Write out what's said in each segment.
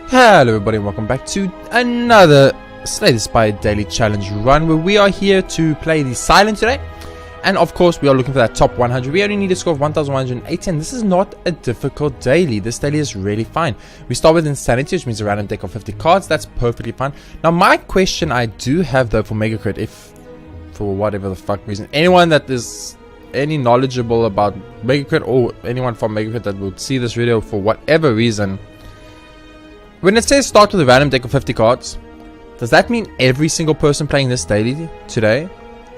Hello everybody and welcome back to another Slay the Spire daily challenge run where we are here to play the Silent today. And of course we are looking for that top 100. We only need a score of 1180 and this is not a difficult daily. This daily is really fine. We start with Insanity, which means a random deck of 50 cards. That's perfectly fine. Now my question I do have though for Mega Crit, if for whatever the fuck reason, anyone that is any knowledgeable about Mega Crit or anyone from Mega Crit that would see this video for whatever reason, when it says start with a random deck of 50 cards, does that mean every single person playing this daily today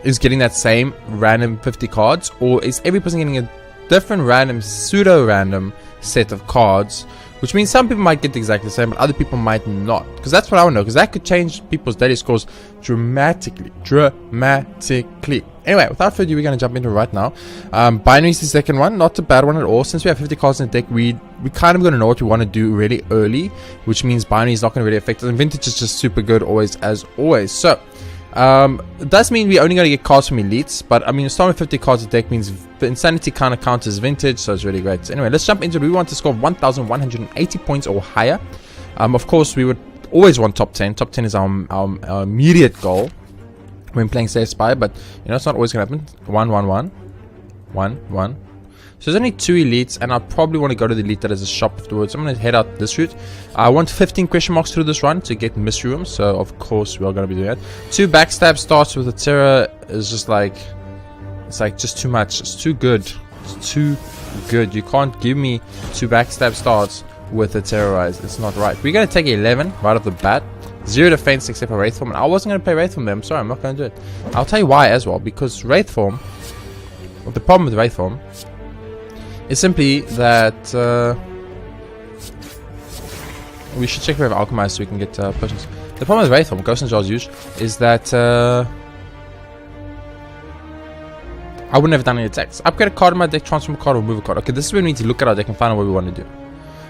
is getting that same random 50 cards? Or is every person getting a different random, pseudo-random set of cards? Which means some people might get exactly the same, but other people might not. Because that's what I want to know, because that could change people's daily scores dramatically. Anyway, without further ado, we're going to jump into it right now. Binary is the second one, not a bad one at all. Since we have 50 cards in the deck, we kind of going to know what we want to do really early, which means binary is not going to really affect us. And vintage is just super good always as always. So, it does mean we're only going to get cards from elites, but I mean, starting with 50 cards in the deck means the Insanity kind of counts as vintage, so it's really great. So anyway, let's jump into it. We want to score 1180 points or higher. Of course, we would always want top 10. Top 10 is our immediate goal when playing Slay the Spire, but you know, it's not always going to happen. 1, 1, 1. 1, 1. So there's only 2 elites, and I probably want to go to the elite that has a shop afterwards. I'm going to head out this route. I want 15 question marks through this run to get mystery rooms, so of course we are going to be doing that. 2 backstab starts with a terror is just like, it's like just too much. It's too good. It's too good. You can't give me 2 backstab starts with a terrorize. It's not right. We're going to take 11 right off the bat. 0 defense except for Wraith Form, and I wasn't going to play Wraith Form there. I'm sorry, I'm not going to do it. I'll tell you why as well, because Wraith Form, the problem with Wraith Form is simply that we should check if we have Alchemized so we can get potions. The problem with Wraith Form, Ghost and Jar's use, is that I wouldn't have done any attacks. Upgrade a card in my deck, transform a card, or remove a card. Okay, this is where we need to look at our deck and find out what we want to do.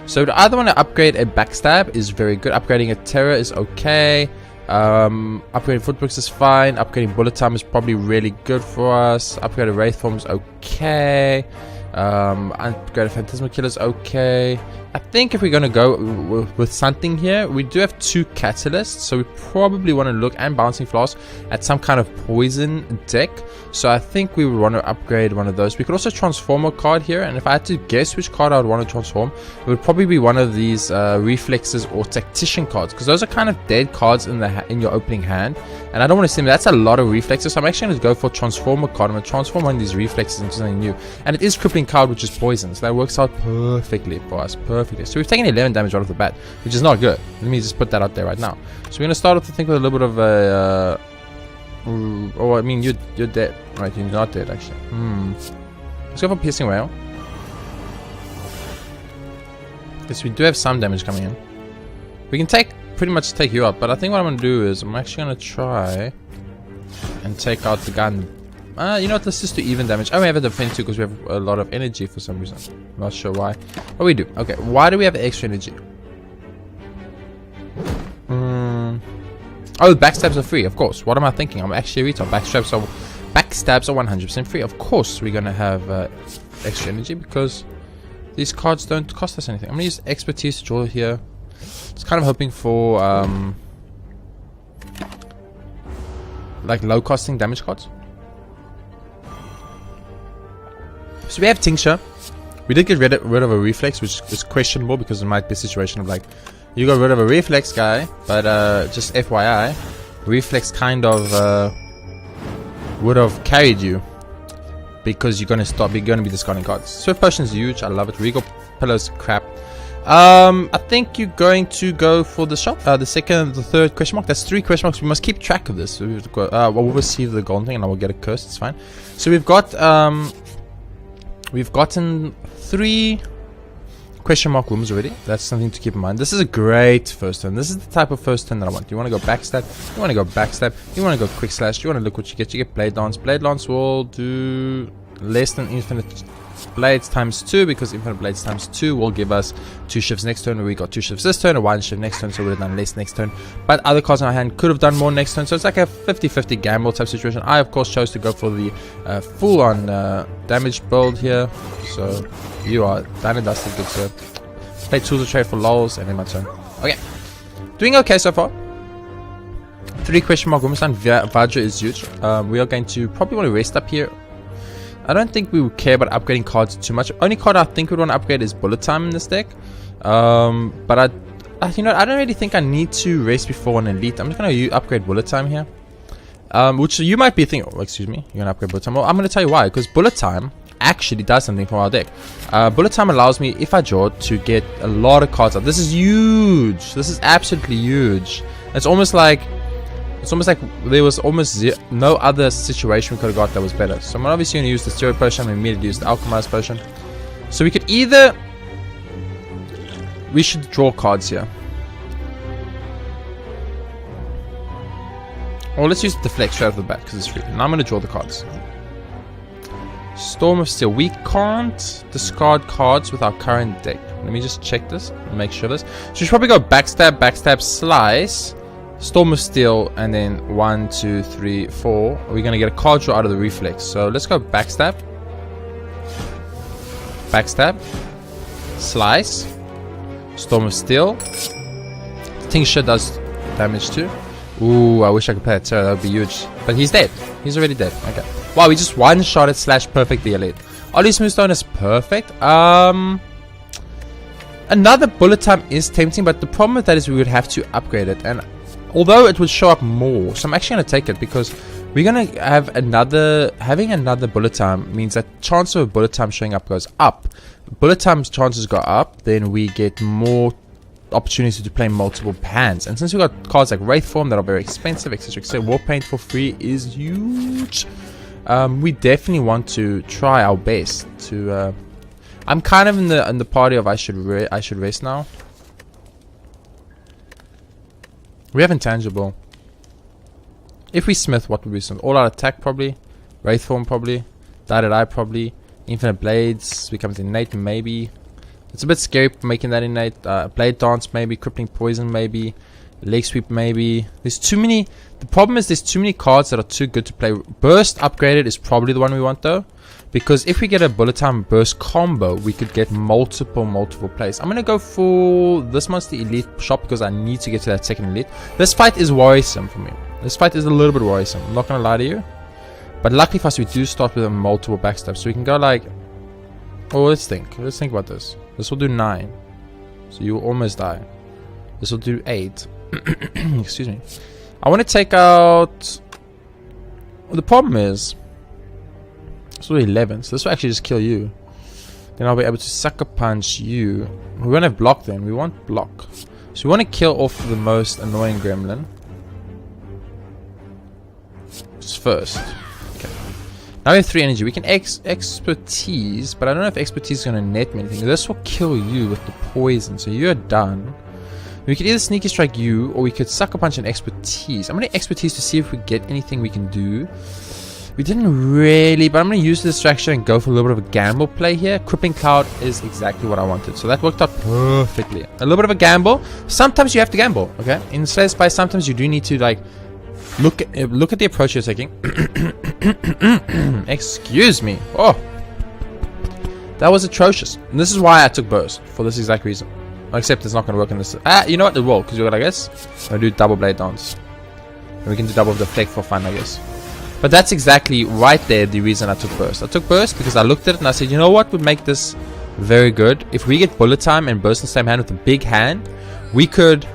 So the other one to upgrade a backstab is very good. Upgrading a terror is okay. Upgrading footbricks is fine. Upgrading bullet time is probably really good for us. Upgrading Wraith Form is okay. Upgrade a Phantasmal Killer is okay. I think if we're going to go with something here, we do have 2 catalysts, so we probably want to look, and Bouncing Flask, at some kind of poison deck. So I think we would want to upgrade one of those. We could also transform a card here, and if I had to guess which card I would want to transform, it would probably be one of these Reflexes or Tactician cards, because those are kind of dead cards in your opening hand, and I don't want to see them. That's a lot of Reflexes, so I'm actually going to go for Transform a card. I'm going to transform one of these Reflexes into something new, and it is Crippling Cloud, which is poison, so that works out perfectly for us. Perfectly. So we've taken 11 damage right off the bat, which is not good. Let me just put that out there right now. So we're going to start off, I think, with a little bit of a oh, I mean, you're dead. Right, you're not dead, actually. Let's go for Piercing Wail. Yes, we do have some damage coming in. We can pretty much take you out, but I think what I'm going to do is I'm actually going to try and take out the gun. You know what, let's just do even damage. Oh, we have a defense too because we have a lot of energy for some reason. I'm not sure why. But we do. Okay, why do we have extra energy? Oh, backstabs are free, of course. What am I thinking? I'm actually a retard. Backstabs are 100% free. Of course we're going to have extra energy because these cards don't cost us anything. I'm going to use Expertise to draw here. It's kind of hoping for like low costing damage cards. So we have Tincture. We did get rid of a Reflex, which is questionable because it might be a situation of like, you got rid of a Reflex guy, but just FYI, Reflex kind of would have carried you because you're gonna be discarding cards. Swift Potion is huge. I love it. Regal Pillows, crap. I think you're going to go for the shop. The second, the third question mark. That's 3 question marks. We must keep track of this. So we've got, we'll receive the golden thing, and I will get a curse. It's fine. So we've got we've gotten 3 question mark rooms already. That's something to keep in mind. This is a great first turn. This is the type of first turn that I want. You want to go backstab, you want to go backstab, you want to go quick slash, you want to look what you get. You get Blade Lance. Blade Lance will do less than Infinite Blades times 2, because Infinite Blades times 2 will give us 2 shifts next turn. We got 2 shifts this turn, a 1 shift next turn, so we would have done less next turn. But other cards in our hand could have done more next turn, so it's like a 50-50 gamble type situation. I, of course, chose to go for the full-on damage build here. So you are done and dusted, good sir. Play Tools of Trade for lols, and then my turn. Okay. Doing okay so far. 3 question mark Womenstein. Vajra is huge. We are going to probably want to rest up here. I don't think we would care about upgrading cards too much. Only card I think we'd want to upgrade is Bullet Time in this deck. But you know, I don't really think I need to rest before an elite. I'm just going to upgrade Bullet Time here. Which you might be thinking, oh, excuse me, you're going to upgrade Bullet Time. Well, I'm going to tell you why. Because Bullet Time actually does something for our deck. Bullet Time allows me, if I draw, to get a lot of cards out. This is huge. This is absolutely huge. It's almost like there was almost no other situation we could have got that was better. So I'm obviously going to use the Steroid Potion. I'm going to immediately use the Alchemized Potion. So we could either... We should draw cards here. Or let's use the Deflect straight off the bat because it's free. Now I'm going to draw the cards. Storm of Steel. We can't discard cards with our current deck. Let me just check this and make sure this. So we should probably go Backstab, Backstab, Slice... Storm of Steel, and then 1, 2, 3, 4. We're going to get a card draw out of the Reflex. So let's go Backstab. Backstab. Slice. Storm of Steel. Tincture does damage too. Ooh, I wish I could play that Terror. That would be huge. But he's dead. He's already dead. Okay. Wow, we just one-shot it / perfect the elite. Ollie's Moonstone is perfect. Another Bullet Time is tempting, but the problem with that is we would have to upgrade it. And although it would show up more, so I'm actually going to take it because we're going to have having another Bullet Time means that chance of a Bullet Time showing up goes up. Bullet Time's chances go up, then we get more opportunity to play multiple hands. And since we got cards like Wraith Form that are very expensive, etc., etc., Warpaint for free is huge. We definitely want to try our best to. I'm kind of in the party of I should rest now. We have Intangible. If we Smith, what would we Smith? All Out Attack probably. Wraith Form probably. Die probably. Infinite Blades becomes innate maybe. It's a bit scary making that innate. Blade Dance maybe. Crippling Poison maybe. Leg Sweep maybe. There's too many. The problem is there's too many cards that are too good to play. Burst upgraded is probably the one we want though. Because if we get a Bullet Time Burst combo, we could get multiple plays. I'm going to go for this monster Elite shop because I need to get to that second Elite. This fight is worrisome for me. This fight is a little bit worrisome. I'm not going to lie to you. But luckily for us, we do start with a multiple backstab. So we can go like... Oh, let's think. Let's think about this. This will do 9. So you will almost die. This will do 8. Excuse me. I want to take out... Well, the problem is... This will be 11, so this will actually just kill you. Then I'll be able to Sucker Punch you. We won't have block then, we want block. So we want to kill off the most annoying gremlin. Just first. Okay. Now we have 3 energy. We can expertise, but I don't know if expertise is going to net me anything. This will kill you with the poison, so you're done. We could either Sneaky Strike you, or we could Sucker Punch and expertise. I'm going to expertise to see if we get anything we can do. We didn't really, but I'm going to use the distraction and go for a little bit of a gamble play here. Crippling Cloud is exactly what I wanted. So that worked out perfectly. A little bit of a gamble. Sometimes you have to gamble, okay? In Slay the Spire, sometimes you do need to, like, look at the approach you're taking. Excuse me. Oh. That was atrocious. And this is why I took Burst, for this exact reason. Except it's not going to work in this. You know what? It will, because you're going to, I guess, I'm going to do double Blade Dance. And we can do double Deflect for fun, I guess. But that's exactly right there the reason I took Burst. I took Burst because I looked at it and I said, you know what would make this very good? If we get Bullet Time and Burst in the same hand with a big hand, we could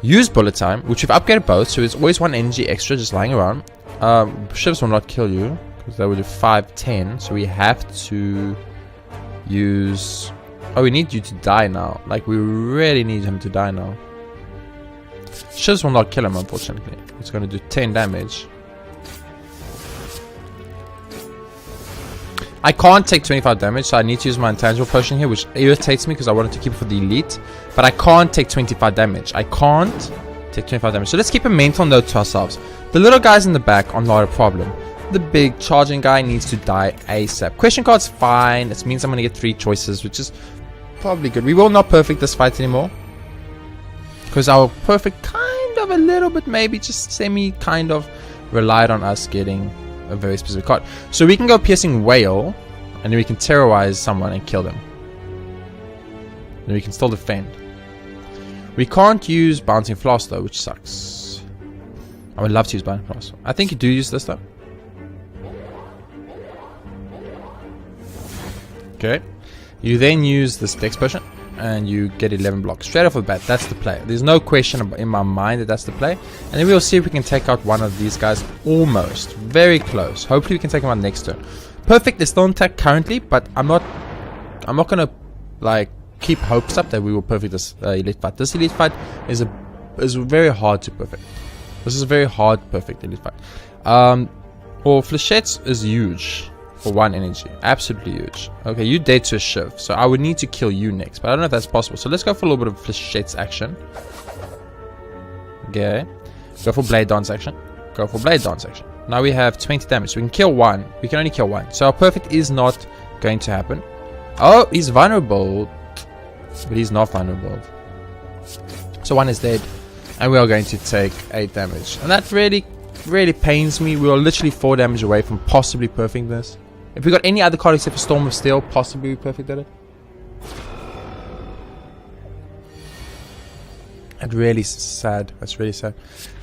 use Bullet Time, which we've upgraded both, so it's always 1 energy extra just lying around. Shivs will not kill you, because that would do 5, 10, so we have to use... Oh, we need you to die now. Like, we really need him to die now. Shivs will not kill him, unfortunately. It's going to do 10 damage. I can't take 25 damage, so I need to use my Intangible Potion here, which irritates me because I wanted to keep it for the Elite. But I can't take 25 damage. I can't take 25 damage. So let's keep a mental note to ourselves. The little guys in the back are not a problem. The big charging guy needs to die ASAP. Question card's fine. It means I'm going to get 3 choices, which is probably good. We will not perfect this fight anymore. Because our perfect kind of a little bit, maybe just semi kind of relied on us getting a very specific card. So we can go Piercing Whale, and then we can terrorize someone and kill them. Then we can still defend. We can't use Bouncing Floss though, which sucks. I would love to use Bouncing Floss. I think you do use this though. Okay. You then use this Dex Potion and you get 11 blocks. Straight off the bat, that's the play. There's no question in my mind that that's the play. And then we'll see if we can take out one of these guys. Almost. Very close. Hopefully we can take him out next turn. Perfect is still intact currently, but I'm not gonna like keep hopes up that we will perfect this elite fight. This elite fight is very hard to perfect. This is a very hard perfect elite fight. Or Flechettes is huge for 1 energy. Absolutely huge. Okay, you dead to a Shiv, so I would need to kill you next, but I don't know if that's possible. So let's go for a little bit of Flechette's action. Okay. Go for Blade Dance action. Go for Blade Dance action. Now we have 20 damage, so we can kill 1. We can only kill 1. So our perfect is not going to happen. Oh, he's vulnerable. But he's not vulnerable. So 1 is dead. And we are going to take 8 damage. And that really pains me. We are literally 4 damage away from possibly perfecting this. If we got any other card except for Storm of Steel, possibly we perfected it. That's really sad. That's really sad.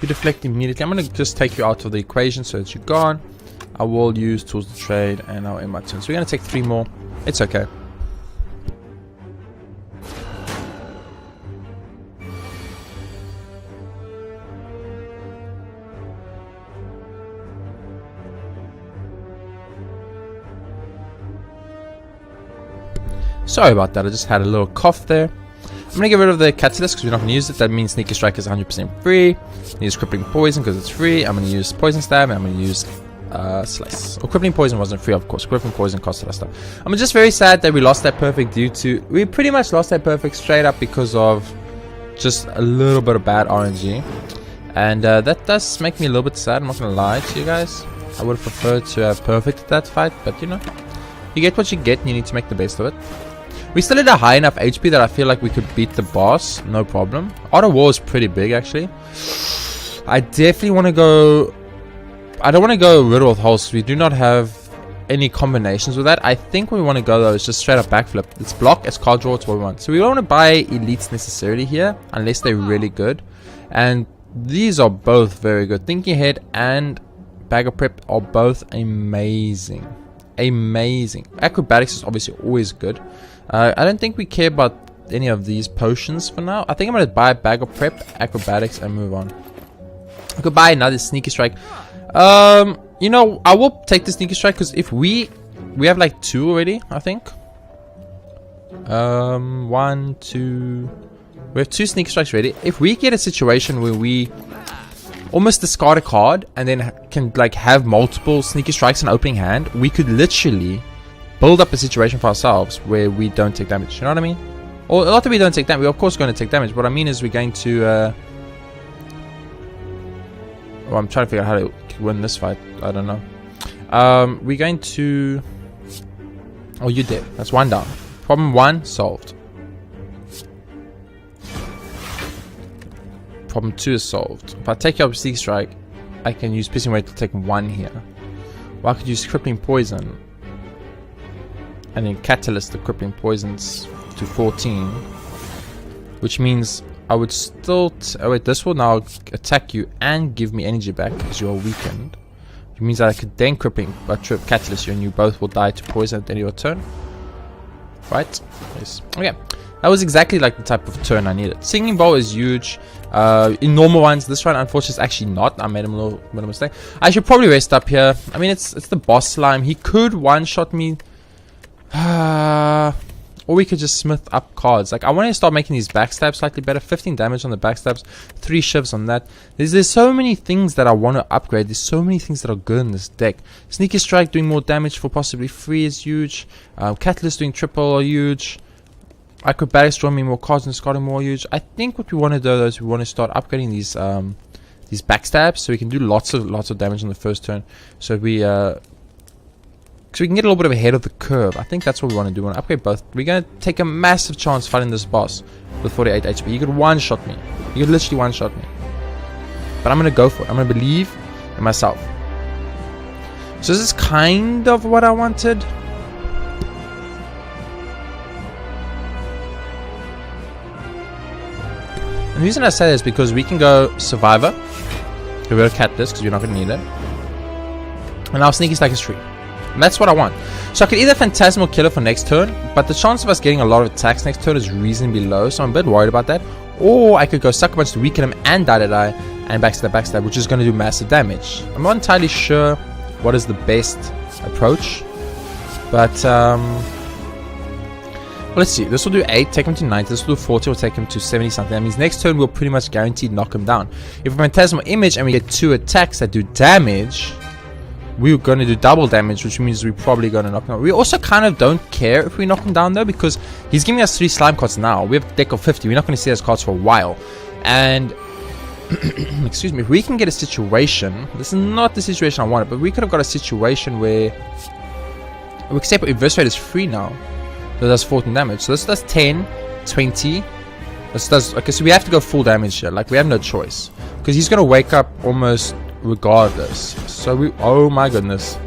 You deflect immediately. I'm going to just take you out of the equation so that you're gone. I will use Tools to Trade and I'll end my turn. So we're going to take 3 more. It's okay. Sorry about that, I just had a little cough there. I'm going to get rid of the Catalyst because we're not going to use it. That means Sneaky Strike is 100% free. Use Crippling Poison because it's free. I'm going to use Poison Stab and I'm going to use Slice. Or Crippling Poison wasn't free, of course. Crippling Poison costed us stuff. I'm just very sad that we lost that perfect due to... We pretty much lost that perfect straight up because of just a little bit of bad RNG. And that does make me a little bit sad, I'm not going to lie to you guys. I would have preferred to have perfected that fight, but you know. You get what you get and you need to make the best of it. We still had a high enough HP that I feel like we could beat the boss, no problem. Art of War is pretty big actually. I definitely want to go... I don't want to go Riddle of Holes because we do not have any combinations with that. I think what we want to go though is just straight up backflip. It's block, it's card draw, it's what we want. So we don't want to buy elites necessarily here unless they're really good. And these are both very good. Thinking Ahead and Bag of Prep are both amazing. Amazing. Acrobatics is obviously always good. I don't think we care about any of these potions for now. I think I'm going to buy a Bag of Prep, Acrobatics, and move on. I could buy another Sneaky Strike. You know, I will take the Sneaky Strike because if we have like 2 already, I think. 1, 2. We have 2 Sneaky Strikes ready. If we get a situation where we almost discard a card and then can like have multiple Sneaky Strikes in opening hand, we could literally build up a situation for ourselves where we don't take damage. You know what I mean? Or not that we don't take damage. We're of course going to take damage. What I mean is we're going to well, I'm trying to figure out how to win this fight. I don't know. We're going to... Oh, you did. That's 1 down. Problem 1 solved. Problem 2 is solved. If I take out Sneaky Strike, I can use Piercing Weight to take 1 here. Or I could use Crippling Poison and then Catalyst the Crippling Poisons to 14, which means I would still... oh wait, this will now attack you and give me energy back because you are weakened. Which means that I could then Crippling Trip Catalyst you and you both will die to poison at the end of your turn. Right? Yes. Okay. That was exactly like the type of turn I needed. Singing Bowl is huge. In normal ones, this one unfortunately is actually not. I made a little mistake. I should probably rest up here. I mean, it's the boss slime. He could one-shot me. Or we could just smith up cards. Like, I want to start making these backstabs slightly better. 15 damage on the backstabs, 3 shivs on that. There's so many things that I want to upgrade. There's so many things that are good in this deck. Sneaky Strike doing more damage for possibly free is huge. Catalyst doing triple are huge. Acrobatics drawing me more cards and discarding more huge. I think what we want to do though is we want to start upgrading these backstabs so we can do lots of damage on the first turn. So we can get a little bit of ahead of the curve. I think that's what we want to do. We want to upgrade both. We're going to take a massive chance fighting this boss with 48 HP. You could one-shot me. You could literally one-shot me. But I'm going to go for it. I'm going to believe in myself. So this is kind of what I wanted. The reason I say this is because we can go Survivor. We will cat this because we're not going to need it. And our Sneaky Stack is free. And that's what I want. So I could either Phantasmal Killer for next turn, but the chance of us getting a lot of attacks next turn is reasonably low, so I'm a bit worried about that. Or I could go Sucker Punch to weaken him and die, and backstab, which is going to do massive damage. I'm not entirely sure what is the best approach, but well, let's see. This will do 8, take him to 90. This will do 40, will take him to 70 something. That means next turn we'll pretty much guaranteed knock him down. If we Phantasmal Image and we get 2 attacks that do damage, we're going to do double damage, which means we're probably going to knock him down. We also kind of don't care if we knock him down though, because he's giving us 3 slime cards now. We have a deck of 50. We're not going to see those cards for a while. And excuse me, if we can get a situation, this is not the situation I wanted, but we could have got a situation where, except Reverse Rate is free now, so it does 14 damage. So this does 10, 20. This does, okay, so we have to go full damage here. Like, we have no choice, because he's going to wake up almost regardless. So we, oh my goodness,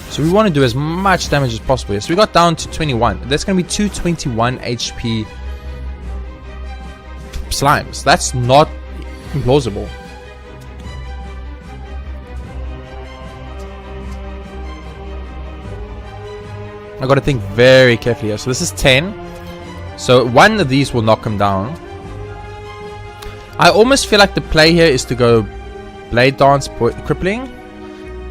so we want to do as much damage as possible here. So we got down to 21. That's going to be 221 HP slimes. That's not implausible. I got to think very carefully here. So this is 10, so one of these will knock him down. I almost feel like the play here is to go Blade Dance, Crippling.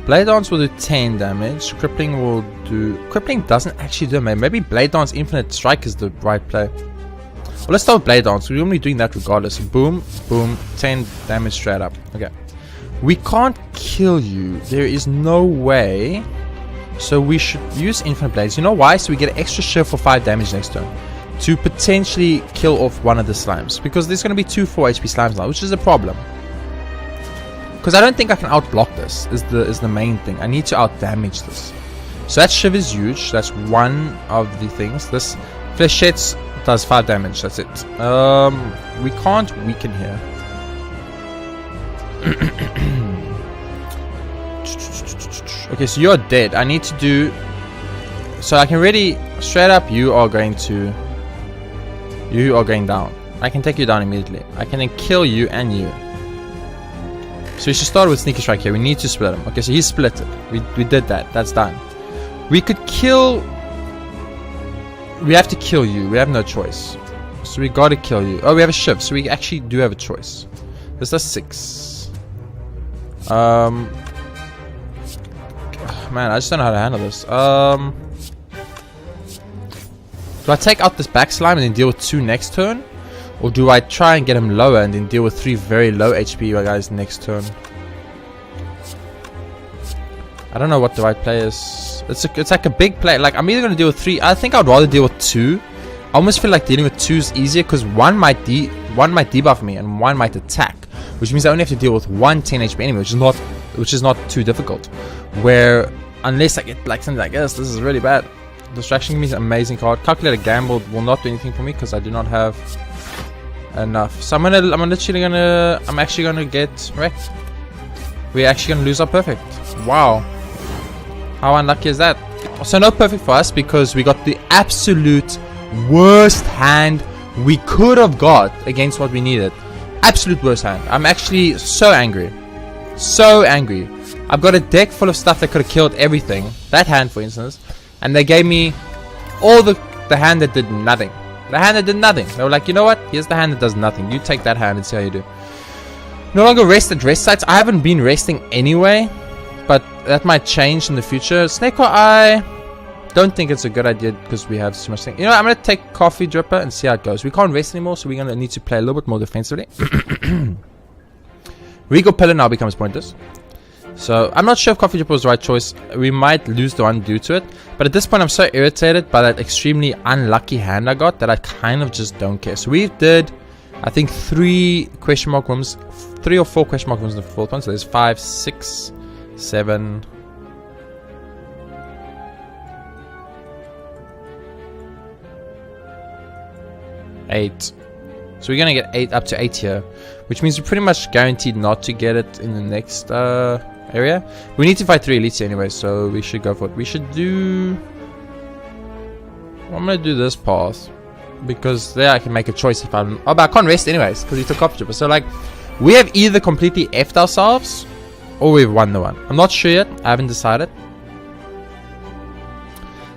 Blade Dance will do 10 damage. Crippling will do... Crippling doesn't actually do damage. Maybe Blade Dance Infinite Strike is the right play. Well, let's start with Blade Dance. We're only doing that regardless. Boom, boom, 10 damage straight up. Okay. We can't kill you. There is no way. So we should use Infinite Blades. You know why? So we get an extra shift for 5 damage next turn, to potentially kill off one of the slimes. Because there's going to be 2 4 HP slimes now, which is a problem. Because I don't think I can outblock this, is the main thing. I need to out-damage this. So that shiv is huge. That's one of the things. This Flechette does 5 damage. That's it. We can't weaken here. Okay, so you're dead. I need to do... So I can really... Straight up, you are going down. I can take you down immediately. I can then kill you and you. So we should start with Sneaky Strike here. We need to split him. Okay, so he's split it. We did that. That's done. We could kill... We have to kill you. We have no choice. So we gotta kill you. Oh, we have a shift. So we actually do have a choice. This does 6. Man, I just don't know how to handle this. Do I take out this back slime and then deal with 2 next turn? Or do I try and get him lower and then deal with 3 very low HP guys next turn? I don't know what the right play is. It's like a big play. Like, I'm either going to deal with 3. I think I'd rather deal with 2. I almost feel like dealing with 2 is easier, because one might debuff me and one might attack, which means I only have to deal with 1 10 HP anyway, which is not too difficult. Where unless I get like something like this is really bad. Distraction gives me an amazing card. Calculator Gamble will not do anything for me because I do not have enough. So I'm actually gonna get wrecked. We're actually gonna lose our perfect. Wow. How unlucky is that? So no perfect for us, because we got the absolute worst hand we could have got against what we needed. Absolute worst hand. I'm actually so angry. So angry. I've got a deck full of stuff that could have killed everything. That hand, for instance. And they gave me all the hand that did nothing. The hand that did nothing. They were like, you know what? Here's the hand that does nothing. You take that hand and see how you do. No longer rest at rest sites. I haven't been resting anyway, but that might change in the future. Snake-Core, I don't think it's a good idea because we have so much thing. You know, I'm going to take Coffee Dripper and see how it goes. We can't rest anymore, so we're going to need to play a little bit more defensively. Regal Pillar now becomes pointless. So I'm not sure if Coffee Dripper was the right choice. We might lose the one due to it. But at this point, I'm so irritated by that extremely unlucky hand I got that I kind of just don't care. So we did, I think, 3 question mark rooms, 3 or 4 question mark rooms in the 4th one. So there's 5, 6, 7, 8. So we're gonna get up to 8 here, which means we're pretty much guaranteed not to get it in the next area. We need to fight 3 elites anyway, so we should go for it. We should do... I'm gonna do this path. because there I can make a choice if I'm... Oh, but I can't rest anyways because he took Copper Trooper. So like, we have either completely effed ourselves or we've won the one. I'm not sure yet. I haven't decided.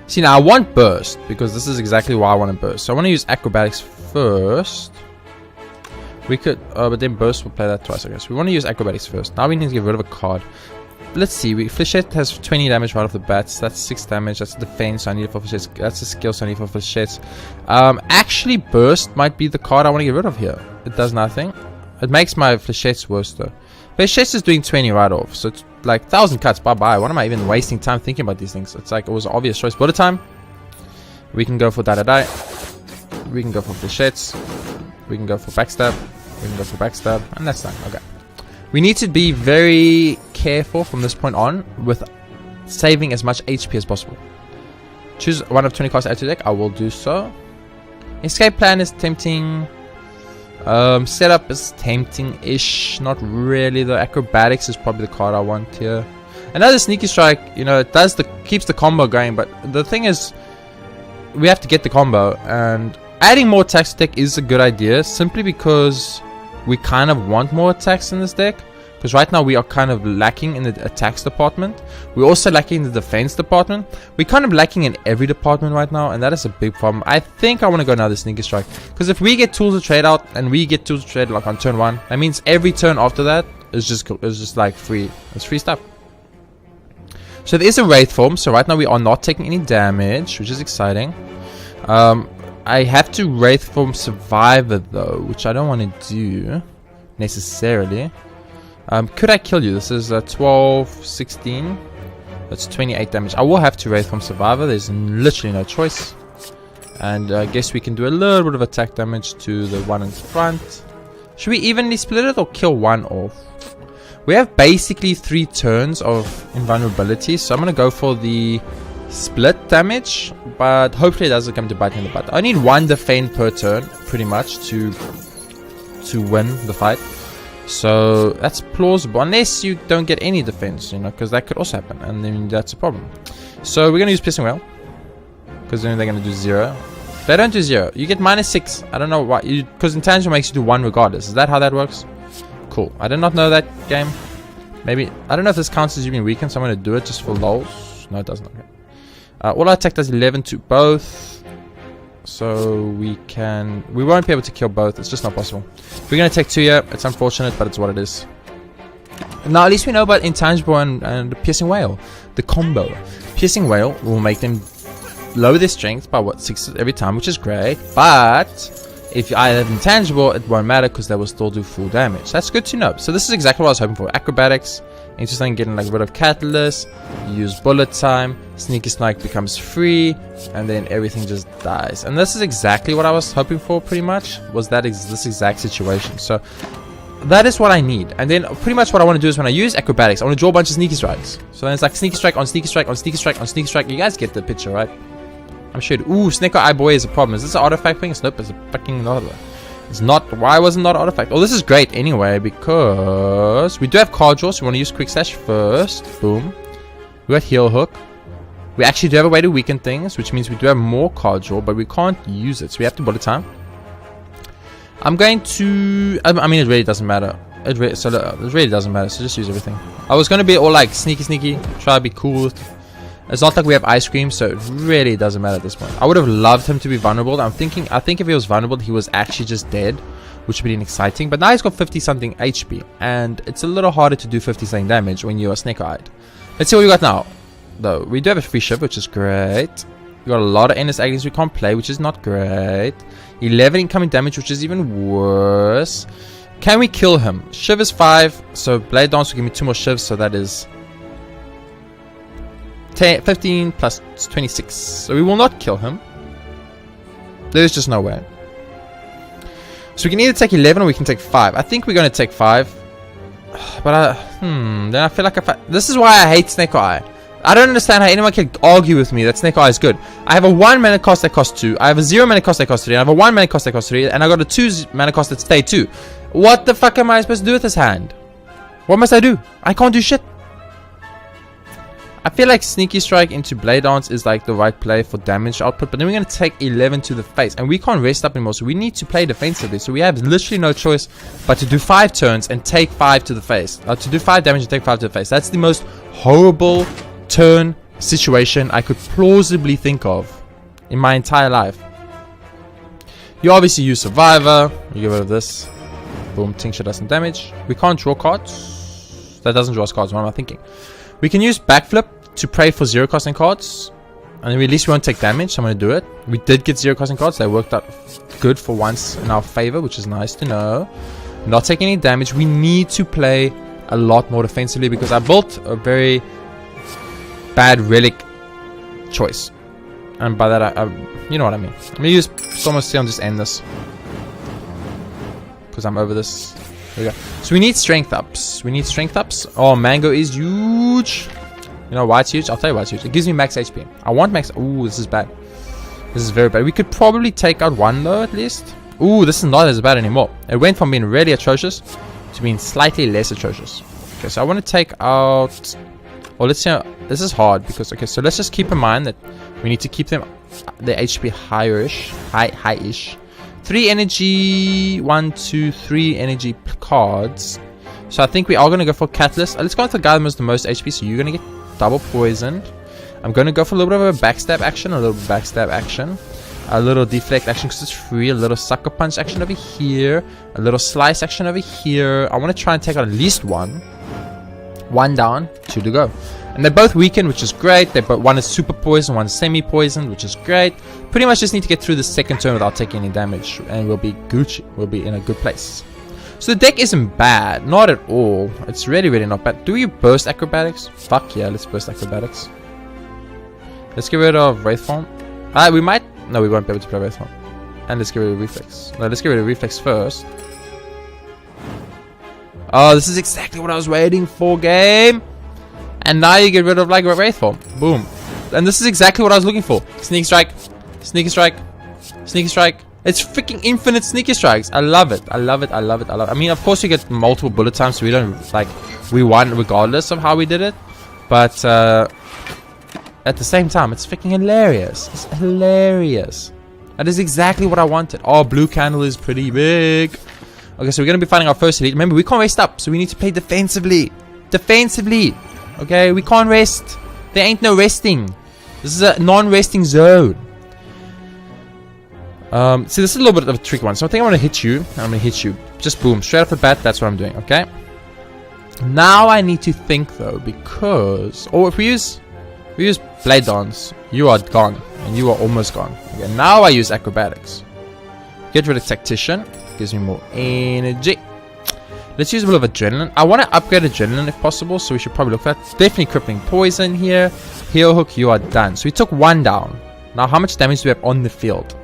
See, now I want burst because this is exactly why I want to burst. So I want to use acrobatics first. We could, but then burst will play that twice, I guess. We want to use acrobatics first. Now we need to get rid of a card. Let's see. Flechette has 20 damage right off the bat. So that's 6 damage. That's defense. So I need it for Flechette. That's a skill. So I need it for Flechette. Actually, burst might be the card I want to get rid of here. It does nothing. It makes my Flechettes worse though. Flechette is doing 20 right off. So it's like 1,000 cuts. Bye bye. What am I even wasting time thinking about these things? It's like it was an obvious choice. Bullet time. We can go for die. We can go for Flechettes. We can go for backstab. We can go for backstab. And that's done. Okay. We need to be very careful from this point on with saving as much HP as possible. Choose one of 20 cards to add to the deck. I will do so. Escape plan is tempting. Setup is tempting-ish. Not really though. Acrobatics is probably the card I want here. Another sneaky strike, you know, it does keeps the combo going, but the thing is we have to get the combo, and adding more attacks to deck is a good idea simply because we kind of want more attacks in this deck. Because right now we are kind of lacking in the attacks department. We're also lacking in the defense department. We're kind of lacking in every department right now, and that is a big problem. I think I want to go another sneaky strike. Because if we get tools to trade out, and we get tools to trade like on turn 1, that means every turn after that is just like free. It's free stuff. So there is a Wraith form. So right now we are not taking any damage, which is exciting. I have to Wraith form Survivor though, which I don't want to do necessarily. Could I kill you? This is 12, 16. That's 28 damage. I will have to Wraith from Survivor. There's literally no choice. And I guess we can do a little bit of attack damage to the one in front. Should we evenly split it or kill one off? We have basically 3 turns of invulnerability. So I'm going to go for the split damage. But hopefully it doesn't come to bite me in the butt. I need 1 defend per turn pretty much to win the fight. So that's plausible, unless you don't get any defense, you know, because that could also happen, and then that's a problem. So we're gonna use Piercing Wail, because then they're gonna do 0. They don't do 0. You get -6. I don't know why. Because Intangible makes you do 1 regardless. Is that how that works? Cool. I did not know that game. Maybe I don't know if this counts as you being weakened, so I'm gonna do it just for lols. No, it doesn't. Okay. All our attack does 11 to both. So we won't be able to kill both. It's just not possible. We're going to take 2 here. It's unfortunate, but it's what it is. Now, at least we know about Intangible and Piercing Wail. The combo. Piercing Wail will make them lower their strength by, 6 every time, which is great. But if I have Intangible, it won't matter because they will still do full damage. That's good to know. So this is exactly what I was hoping for. Acrobatics. Interesting, getting like rid of Catalyst. Use Bullet Time. Sneaky Strike becomes free. And then everything just dies. And this is exactly what I was hoping for pretty much. Was that this exact situation. So that is what I need. And then pretty much what I want to do is when I use Acrobatics, I want to draw a bunch of Sneaky Strikes. So then it's like Sneaky Strike on Sneaky Strike on Sneaky Strike on Sneaky Strike. You guys get the picture, right? I'm sure. Ooh, Snake Eye Boy is a problem. Is this an artifact thing? Nope, it's a fucking not. It's not. Why wasn't not an artifact? Oh, this is great anyway because we do have card draw, so we want to use Quick Slash first. Boom. We got Heal Hook. We actually do have a way to weaken things, which means we do have more card draw, but we can't use it, so we have to Bullet Time. I'm going to. I mean, it really doesn't matter. It really doesn't matter. So just use everything. I was going to be all like sneaky, try to be cool. It's not like we have ice cream, so it really doesn't matter at this point. I would have loved him to be vulnerable. I think if he was vulnerable, he was actually just dead, which would be exciting. But now he's got 50-something HP, and it's a little harder to do 50-something damage when you are snake-eyed. Let's see what we got now, though. We do have a free ship, which is great. We got a lot of endless agonies we can't play, which is not great. 11 incoming damage, which is even worse. Can we kill him? Shiv is 5, so Blade Dance will give me 2 more shivs, so that is 15 plus 26. So we will not kill him. There's just no way. So we can either take 11 or we can take 5. I think we're going to take 5. But then I feel like this is why I hate Snake Eye. I don't understand how anyone can argue with me that Snake Eye is good. I have a 1 mana cost that costs 2. I have a 0 mana cost that costs 3. I have a 1 mana cost that costs 3. And I got a 2 mana cost that stay 2. What the fuck am I supposed to do with this hand? What must I do? I can't do shit. I feel like Sneaky Strike into Blade Dance is like the right play for damage output, but then we're going to take 11 to the face, and we can't rest up anymore, so we need to play defensively. So we have literally no choice but to do 5 turns and take 5 to the face. To do 5 damage and take 5 to the face. That's the most horrible turn situation I could plausibly think of in my entire life. You obviously use Survivor, you get rid of this. Boom, Tincture does some damage. We can't draw cards. That doesn't draw us cards, what am I thinking? We can use Backflip to pray for 0 costing cards, and then at least we won't take damage, so I'm going to do it. We did get 0 costing cards, they worked out good for once in our favor, which is nice to know. Not taking any damage. We need to play a lot more defensively because I built a very bad relic choice, and by that I you know what I mean. I'm going to use Storm Seal and just end this because I'm over this. There we go. So we need strength ups. We need strength ups. Oh, Mango is huge. You know why it's huge? I'll tell you why it's huge. It gives me max HP. I want max. Ooh, this is bad. This is very bad. We could probably take out 1 though, at least. Ooh, this is not as bad anymore. It went from being really atrocious to being slightly less atrocious. Okay, so I want to take out... Well, let's see. This is hard because... Okay, so let's just keep in mind that we need to keep them... their HP higher-ish. High-ish. 3 energy... 1, 2, 3 energy cards. So I think we are going to go for Catalyst. Let's go with the guy that has the most HP. So you're going to get double poisoned. I'm going to go for a little bit of a backstab action. A little backstab action. A little deflect action because it's free. A little sucker punch action over here. A little slice action over here. I want to try and take out at least 1. 1 down. 2 to go. And they're both weakened, which is great. One is super poisoned, one is semi-poisoned, which is great. Pretty much just need to get through the second turn without taking any damage. And we'll be Gucci. We'll be in a good place. So the deck isn't bad, not at all. It's really, really not bad. Do we burst acrobatics? Fuck yeah, let's burst acrobatics. Let's get rid of Wraith Form. We might... No, we won't be able to play Wraith Form. And let's get rid of Reflex. No, let's get rid of Reflex first. Oh, this is exactly what I was waiting for, game. And now you get rid of like Wraith Form. Boom. And this is exactly what I was looking for. Sneak Strike. Sneaky Strike. Sneaky Strike. It's freaking infinite Sneaky Strikes. I love it. I love it. I love it. I love it. I mean, of course, you get multiple bullet times, so we don't, like, we won regardless of how we did it. But, at the same time, it's freaking hilarious. It's hilarious. That is exactly what I wanted. Oh, blue candle is pretty big. Okay, so we're going to be fighting our first elite. Remember, we can't rest up, so we need to play defensively. Defensively. Okay, we can't rest. There ain't no resting. This is a non-resting zone. See, this is a little bit of a tricky one. So I think I'm going to hit you. I'm going to hit you. Just boom. Straight off the bat, that's what I'm doing, okay? Now I need to think, though, because... Oh, if we use Blade Dance, you are gone. And you are almost gone. Okay, now I use Acrobatics. Get rid of Tactician. Gives me more energy. Let's use a bit of Adrenaline. I want to upgrade Adrenaline if possible, so we should probably look at that. Definitely Crippling Poison here. Heel Hook, you are done. So we took 1 down. Now, how much damage do we have on the field?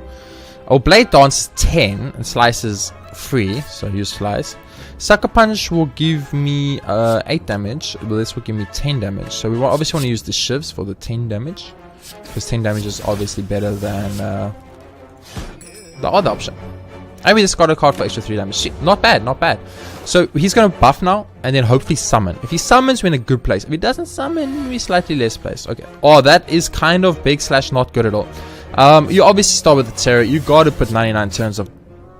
Oh, Blade Dance is 10, and Slice is free, so use Slice. Sucker Punch will give me 8 damage, but this will give me 10 damage. So we obviously want to use the Shivs for the 10 damage, because 10 damage is obviously better than the other option. And we just got a card for extra 3 damage. Shit, not bad, not bad. So he's going to buff now, and then hopefully summon. If he summons, we're in a good place. If he doesn't summon, we're slightly less place. Okay. Oh, that is kind of big / not good at all. You obviously start with the Terror. You got to put 99 turns of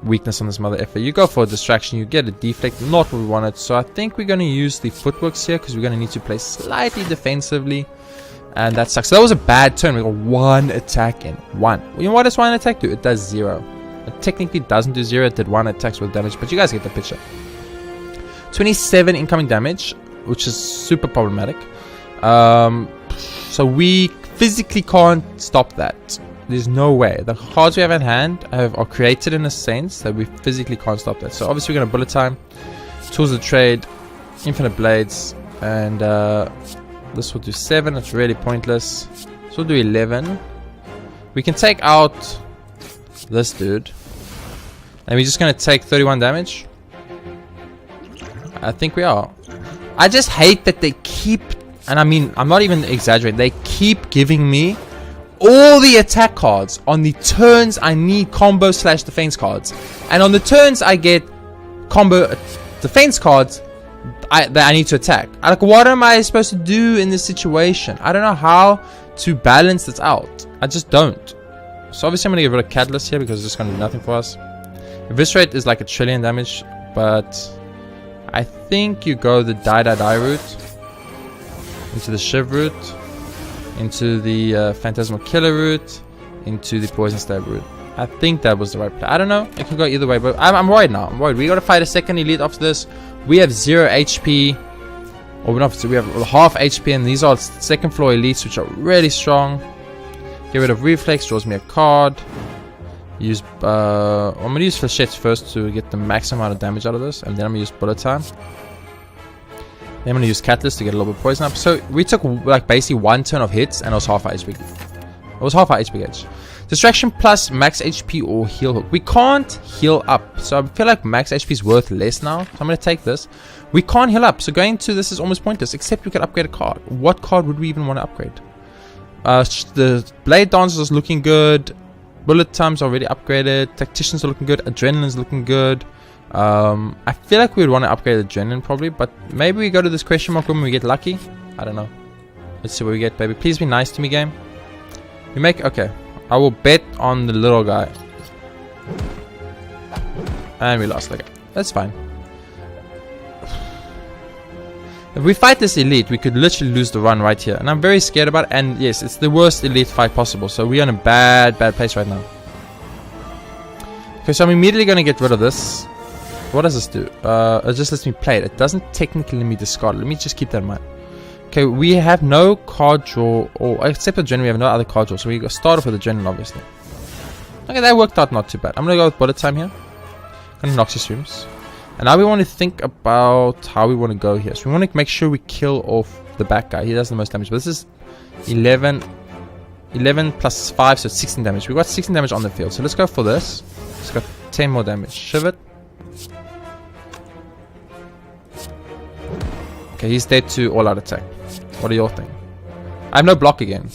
weakness on this mother effer. You go for a distraction. You get a deflect. Not what we wanted. So I think we're going to use the Footworks here, because we're going to need to play slightly defensively. And that sucks. So that was a bad turn. We got 1 attack in. 1. You know what does 1 attack do? It does 0. It technically doesn't do 0. It did 1 attacks with damage. But you guys get the picture. 27 incoming damage, which is super problematic. So we physically can't stop that. There's no way. The cards we have in hand are created in a sense that we physically can't stop that. So obviously we're going to Bullet Time, Tools of Trade, Infinite Blades, and this will do 7. It's really pointless. So we'll do 11. We can take out this dude, and we're just going to take 31 damage. I think we are. I just hate that they keep, and I mean, I'm not even exaggerating, they keep giving me all the attack cards on the turns I need combo / defense cards, and on the turns I get combo defense cards, I need to attack. Like, what am I supposed to do in this situation? I don't know how to balance this out. I just don't. So obviously I'm gonna get rid of Catalyst here because it's just gonna do nothing for us. Eviscerate is like 1 trillion damage, but I think you go the die route into the Shiv route, into the Phantasmal Killer route, into the Poison Stab route. I think that was the right play. I don't know. It can go either way, but I'm worried now. I'm worried. We gotta fight a second elite after this. We have 0 HP. Or not, we have half HP, and these are second floor elites, which are really strong. Get rid of Reflex, draws me a card. Use I'm gonna use Flechettes first to get the maximum amount of damage out of this, and then I'm gonna use Bullet Time. Then I'm gonna use Catalyst to get a little bit of poison up. So we took like basically 1 turn of hits, and it was half our HP. It was half our HP gauge. Distraction plus max HP or heal hook. We can't heal up, so I feel like max HP is worth less now. So I'm gonna take this. We can't heal up, so going to this is almost pointless. Except we could upgrade a card. What card would we even want to upgrade? The Blade Dancer is looking good. Bullet Time's already upgraded. Tacticians are looking good. Adrenaline's looking good. I feel like we would want to upgrade Adrenaline probably, but maybe we go to this question mark room and we get lucky. I don't know. Let's see what we get, baby. Please be nice to me, game. We make okay. I will bet on the little guy. And we lost. Okay, that's fine. If we fight this elite, we could literally lose the run right here. And I'm very scared about it. And yes, it's the worst elite fight possible. So we're in a bad place right now. Okay, so I'm immediately going to get rid of this. What does this do? It just lets me play it. It doesn't technically let me discard it. Let me just keep that in mind. Okay, we have no card draw, or except Adrenaline, we have no other card draw. So we start off with Adrenaline, obviously. Okay, that worked out not too bad. I'm going to go with Bullet Time here. Gonna Noxious Fumes. And now we want to think about how we want to go here. So we want to make sure we kill off the back guy. He does the most damage. But this is 11 plus 5, so 16 damage. We got 16 damage on the field. So let's go for this. Let's got 10 more damage. Shiv it. Okay, he's dead to all-out attack. What do you all think? I have no block again.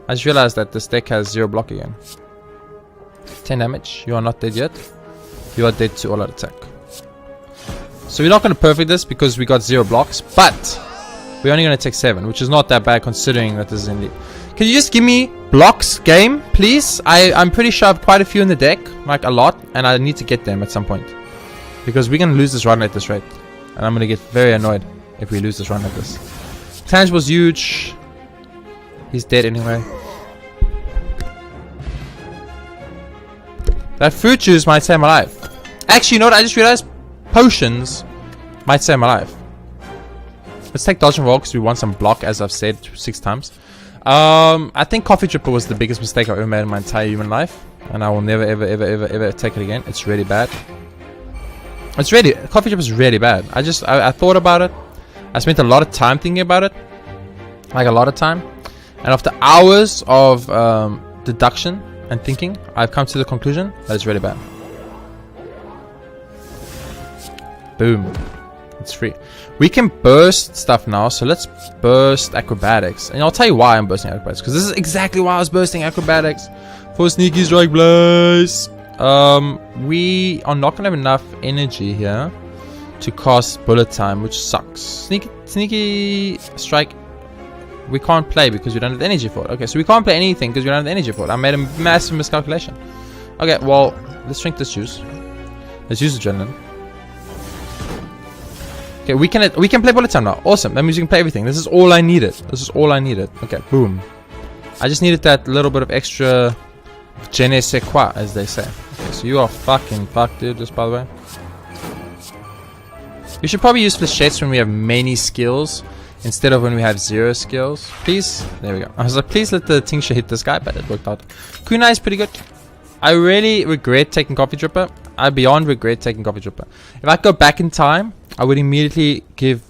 I just realized that this deck has 0 block again. 10 damage. You are not dead yet. You are dead to all-out attack. So we're not going to perfect this because we got 0 blocks, but we're only going to take 7, which is not that bad considering that this is in league. Can you just give me blocks, game, please? I'm pretty sure I have quite a few in the deck, like a lot, and I need to get them at some point. Because we're going to lose this run at this rate. And I'm going to get very annoyed if we lose this run like this. Tangible's huge. He's dead anyway. That fruit juice might save my life. Actually, you know what? I just realized potions might save my life. Let's take dodge and roll because we want some block, as I've said 6 times. I think Coffee Dripper was the biggest mistake I've ever made in my entire human life. And I will never, ever take it again. It's really bad. It's really... Coffee Dripper is really bad. I thought about it. I spent a lot of time thinking about it. Like a lot of time. And after hours of deduction and thinking, I've come to the conclusion that it's really bad. Boom. It's free. We can burst stuff now, so let's burst acrobatics. And I'll tell you why I'm bursting acrobatics, because this is exactly why I was bursting acrobatics. For Sneaky Strike Blaze. We are not going to have enough energy here to cast Bullet Time, which sucks. Sneaky Strike, we can't play because we don't have the energy for it. Okay, so we can't play anything because we don't have the energy for it. I made a massive miscalculation. Okay, well, let's drink this juice. Let's use Adrenaline. Okay, we can play Bullet Time now. Awesome. That means we can play everything. This is all I needed. This is all I needed. Okay, boom. I just needed that little bit of extra je ne sais quoi, as they say. Okay, so you are fucking fucked, dude, just by the way. You should probably use Flechettes when we have many skills instead of when we have 0 skills. Please. There we go. I was like, please let the tincture hit this guy, but it worked out. Kunai is pretty good. I really regret taking Coffee Dripper. I beyond regret taking Coffee Dripper. If I go back in time, I would immediately give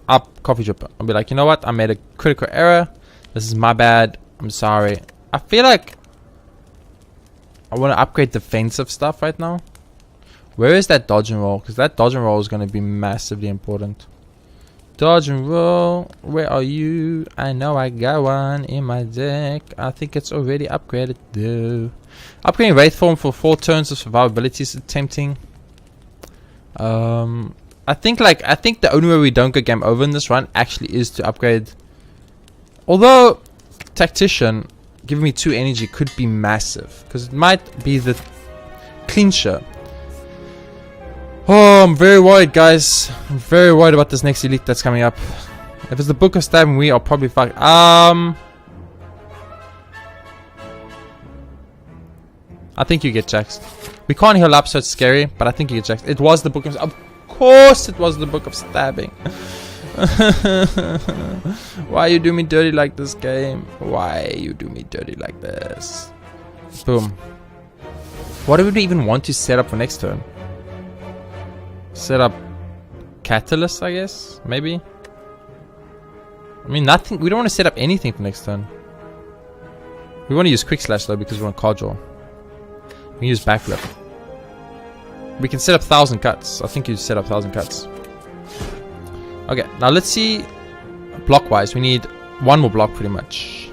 up Coffee Dripper. I'll be like, you know what? I made a critical error. This is my bad. I'm sorry. I feel like I want to upgrade defensive stuff right now. Where is that dodge and roll? Because that dodge and roll is going to be massively important. Dodge and roll. Where are you? I know I got one in my deck. I think it's already upgraded though. Upgrading Wraith Form for 4 turns of survivability is tempting. I think the only way we don't go game over in this run actually is to upgrade. Although Tactician giving me 2 energy could be massive, because it might be the clincher. Oh, I'm very worried, guys. I'm very worried about this next elite that's coming up. If it's the Book of Stabbing, we are probably fucked. I think you get jaxed. We can't heal up, so it's scary, but I think you get jaxed. It was the Book of... Of course it was the Book of Stabbing. Why you do me dirty like this, game? Why you do me dirty like this? Boom. What do we even want to set up for next turn? Set up Catalyst, I guess? Maybe? I mean, nothing. We don't want to set up anything for next turn. We want to use Quick Slash, though, because we want card draw. We can use Backlip. We can set up 1,000 cuts. I think you set up 1,000 cuts. Okay, now let's see. Block-wise, we need 1 more block, pretty much.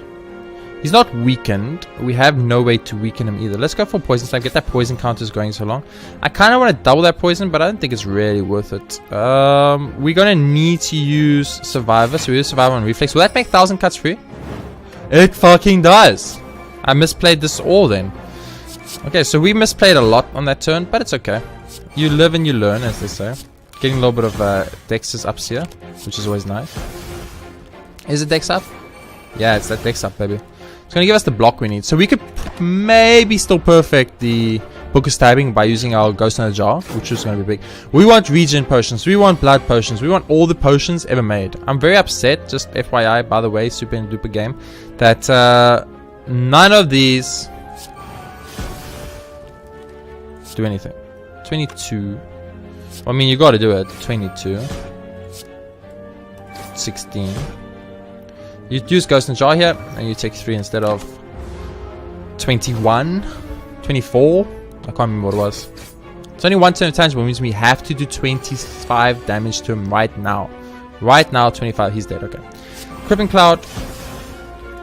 He's not weakened. We have no way to weaken him either. Let's go for Poison Slam. Get that poison counters going so long. I kind of want to double that poison, but I don't think it's really worth it. We're going to need to use Survivor. So we use Survivor on Reflex. Will that make 1,000 cuts free? It fucking does. I misplayed this all then. Okay, so we misplayed a lot on that turn, but it's okay. You live and you learn, as they say. Getting a little bit of Dex's ups here, which is always nice. Is it Dex up? Yeah, it's that Dex up, baby. It's going to give us the block we need. So we could maybe still perfect the Book of Stabbing by using our Ghost in a Jar, which is going to be big. We want regen potions. We want blood potions. We want all the potions ever made. I'm very upset, just FYI, by the way, super and duper game, that none of these do anything. 22. I mean, you got to do it. 22. 16. You use Ghost in a Jar here, and you take 3 instead of 21, 24. I can't remember what it was. It's only 1 turn of tangible, means we have to do 25 damage to him right now. Right now, 25. He's dead. Okay. Crippling Cloud.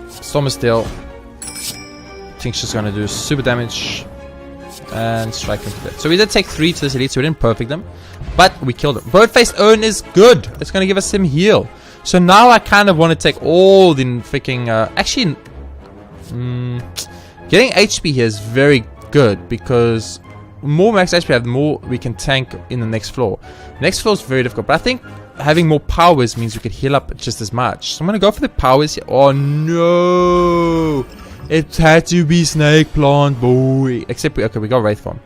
Storm of Steel. I think she's going to do super damage. And strike him to death. So we did take 3 to this elite, so we didn't perfect them. But we killed him. Bird-Faced Urn is good. It's going to give us some heal. So now I kind of want to take all the freaking... actually, getting HP here is very good, because more max HP we have, the more we can tank in the next floor. The next floor is very difficult, but I think having more powers means we could heal up just as much. So I'm going to go for the powers here. Oh no! It had to be Snake Plant, boy. Except, okay, we got Wraith Form.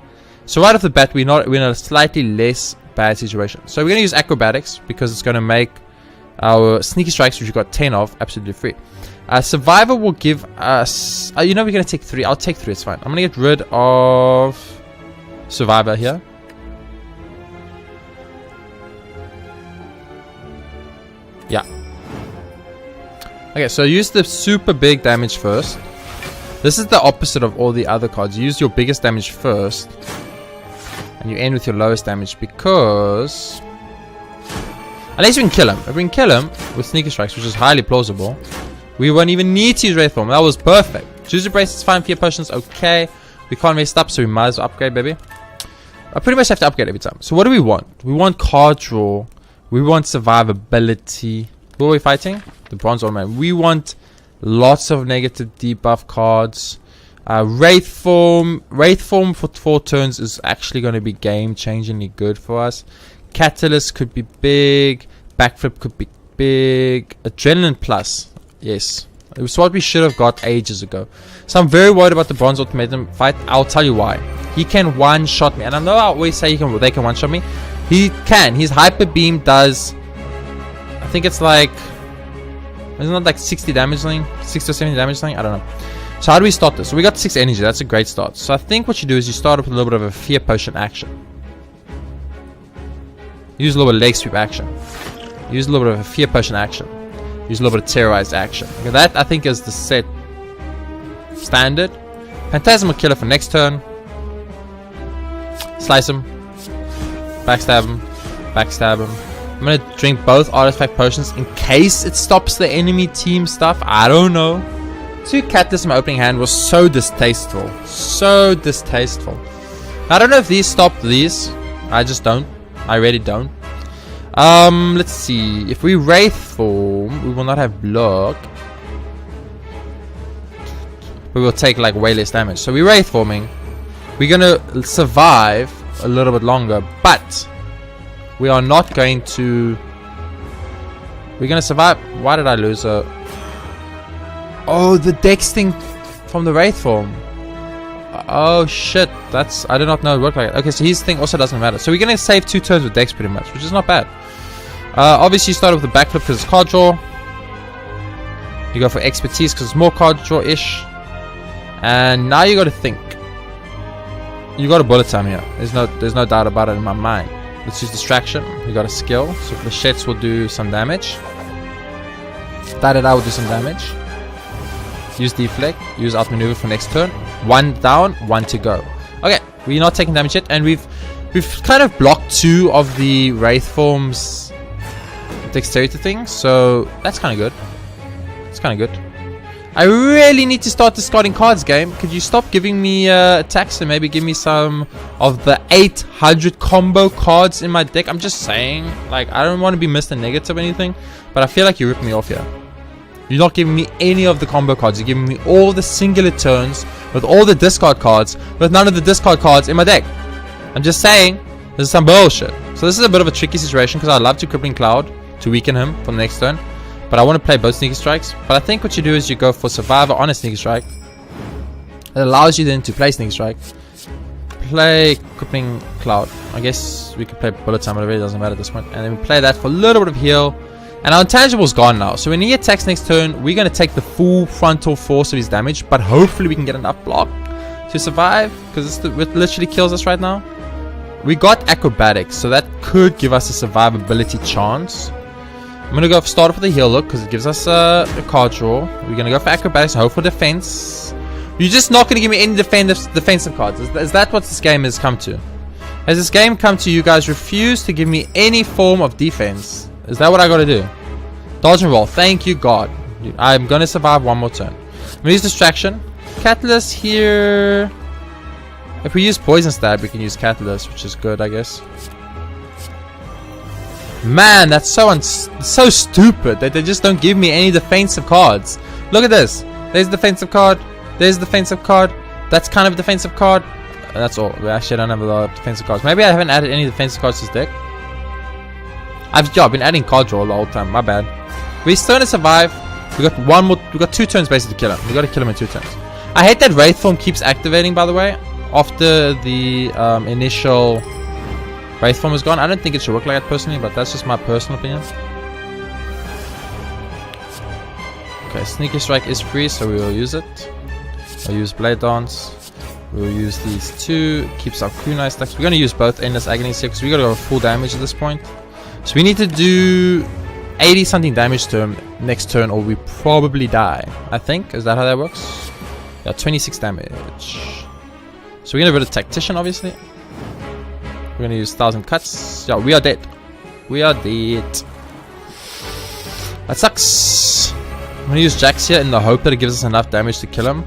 So right off the bat, we're in a slightly less bad situation. So we're going to use Acrobatics, because it's going to make our Sneaky Strikes, which we got 10 of, absolutely free. Survivor will give us... you know, we're going to take 3. I'll take 3, it's fine. I'm going to get rid of Survivor here. Yeah. Okay, so use the super big damage first. This is the opposite of all the other cards. You use your biggest damage first, and you end with your lowest damage, because... unless we can kill him. If we can kill him with Sneaky Strikes, which is highly plausible, we won't even need to use Wraith Form. That was perfect. Choose a brace, it's fine. Fear Potions, okay. We can't mess up, so we might as well upgrade, baby. I pretty much have to upgrade every time. So what do we want? We want card draw. We want survivability. Who are we fighting? The Bronze Ornament. We want lots of negative debuff cards. Wraith Form for 4 turns is actually going to be game-changingly good for us. Catalyst could be big. Backflip could be big. Adrenaline Plus. Yes. It was what we should have got ages ago. So I'm very worried about the Bronze Ultimatum fight. I'll tell you why. He can one-shot me. And I know I always say they can one-shot me. He can. His Hyper Beam does... I think it's like... isn't it like 60 damage something? 60 or 70 damage something? I don't know. So how do we start this? So we got 6 energy. That's a great start. So I think what you do is you start up with a little bit of a Fear Potion action. Use a little bit of Leg Sweep action. Use a little bit of a Fear Potion action. Use a little bit of Terrorized action. Okay, that I think is the set standard. Phantasmal Killer for next turn. Slice him. Backstab him. Backstab him. I'm gonna drink both Artifact Potions in case it stops the enemy team stuff. I don't know. 2 Catalysts in my opening hand was so distasteful. So distasteful. I don't know if these stop these. I just don't. I really don't. Let's see. If we Wraith form, we will not have block. We will take like way less damage. So we're Wraith forming. We're gonna survive a little bit longer, but we are not going to. We're gonna survive. Why did I lose a? Oh, the Dex thing from the Wraith form. Oh shit, that's, I did not know it worked like that. Okay, so his thing also doesn't matter. So we're gonna save 2 turns with Dex pretty much, which is not bad. Obviously you start with the backflip because it's card draw. You go for expertise because it's more card draw-ish. And now you gotta think. You got a bullet time here. There's no doubt about it in my mind. Let's use distraction. We got a skill. So Flechettes will do some damage. Da-da-da will do some damage. Use deflect. Use outmaneuver for next turn. 1 down, 1 to go. Okay, we're not taking damage yet, and we've kind of blocked 2 of the Wraith Form's dexterity things, so that's kind of good. It's kind of good. I really need to start discarding cards, game. Could you stop giving me attacks and maybe give me some of the 800 combo cards in my deck? I'm just saying, like, I don't want to be Mr. Negative or anything, but I feel like you ripped me off here. You're not giving me any of the combo cards. You're giving me all the singular turns with all the discard cards, with none of the discard cards in my deck. I'm just saying, this is some bullshit. So this is a bit of a tricky situation because I'd love to Crippling Cloud to weaken him for the next turn, but I want to play both Sneaky Strikes. But I think what you do is you go for Survivor on a Sneaky Strike. It allows you then to play Sneaky Strike, play Crippling Cloud. I guess we could play Bullet Time, but it really doesn't matter at this point. And then we play that for a little bit of heal. And our intangible's gone now. So when he attacks next turn, we're going to take the full frontal force of his damage. But hopefully we can get enough block to survive, because it literally kills us right now. We got Acrobatics, so that could give us a survivability chance. I'm going to go start off with a heal look, because it gives us a card draw. We're going to go for Acrobatics, hope for defense. You're just not going to give me any defensive cards. Is that what this game has come to? Has this game come to you guys refuse to give me any form of defense? Is that what I gotta do? Dodge and roll. Thank you, God. I'm gonna survive one more turn. I'm gonna use distraction. Catalyst here. If we use poison stab, we can use catalyst, which is good, I guess. Man, that's so stupid that they just don't give me any defensive cards. Look at this. There's a defensive card. There's a defensive card. That's kind of a defensive card. That's all. We actually don't have a lot of defensive cards. Maybe I haven't added any defensive cards to this deck. I've been adding card draw the whole time. My bad. We're still gonna survive. We got one more. We got 2 turns basically to kill him. We gotta kill him in 2 turns. I hate that Wraith form keeps activating, by the way, after the initial Wraith form is gone. I don't think it should work like that personally, but that's just my personal opinion. Okay, Sneaky Strike is free, so we will use it. I'll use Blade Dance. We'll use these 2. Keeps our kunai stacks. We're gonna use both Endless Agonies here because we gotta go full damage at this point. So we need to do 80 something damage to him next turn, or we probably die. I think. Is that how that works? Yeah, 26 damage. So we're gonna rid of Tactician, obviously. We're gonna use 1000 cuts. Yeah, we are dead. We are dead. That sucks. I'm gonna use Jax here in the hope that it gives us enough damage to kill him.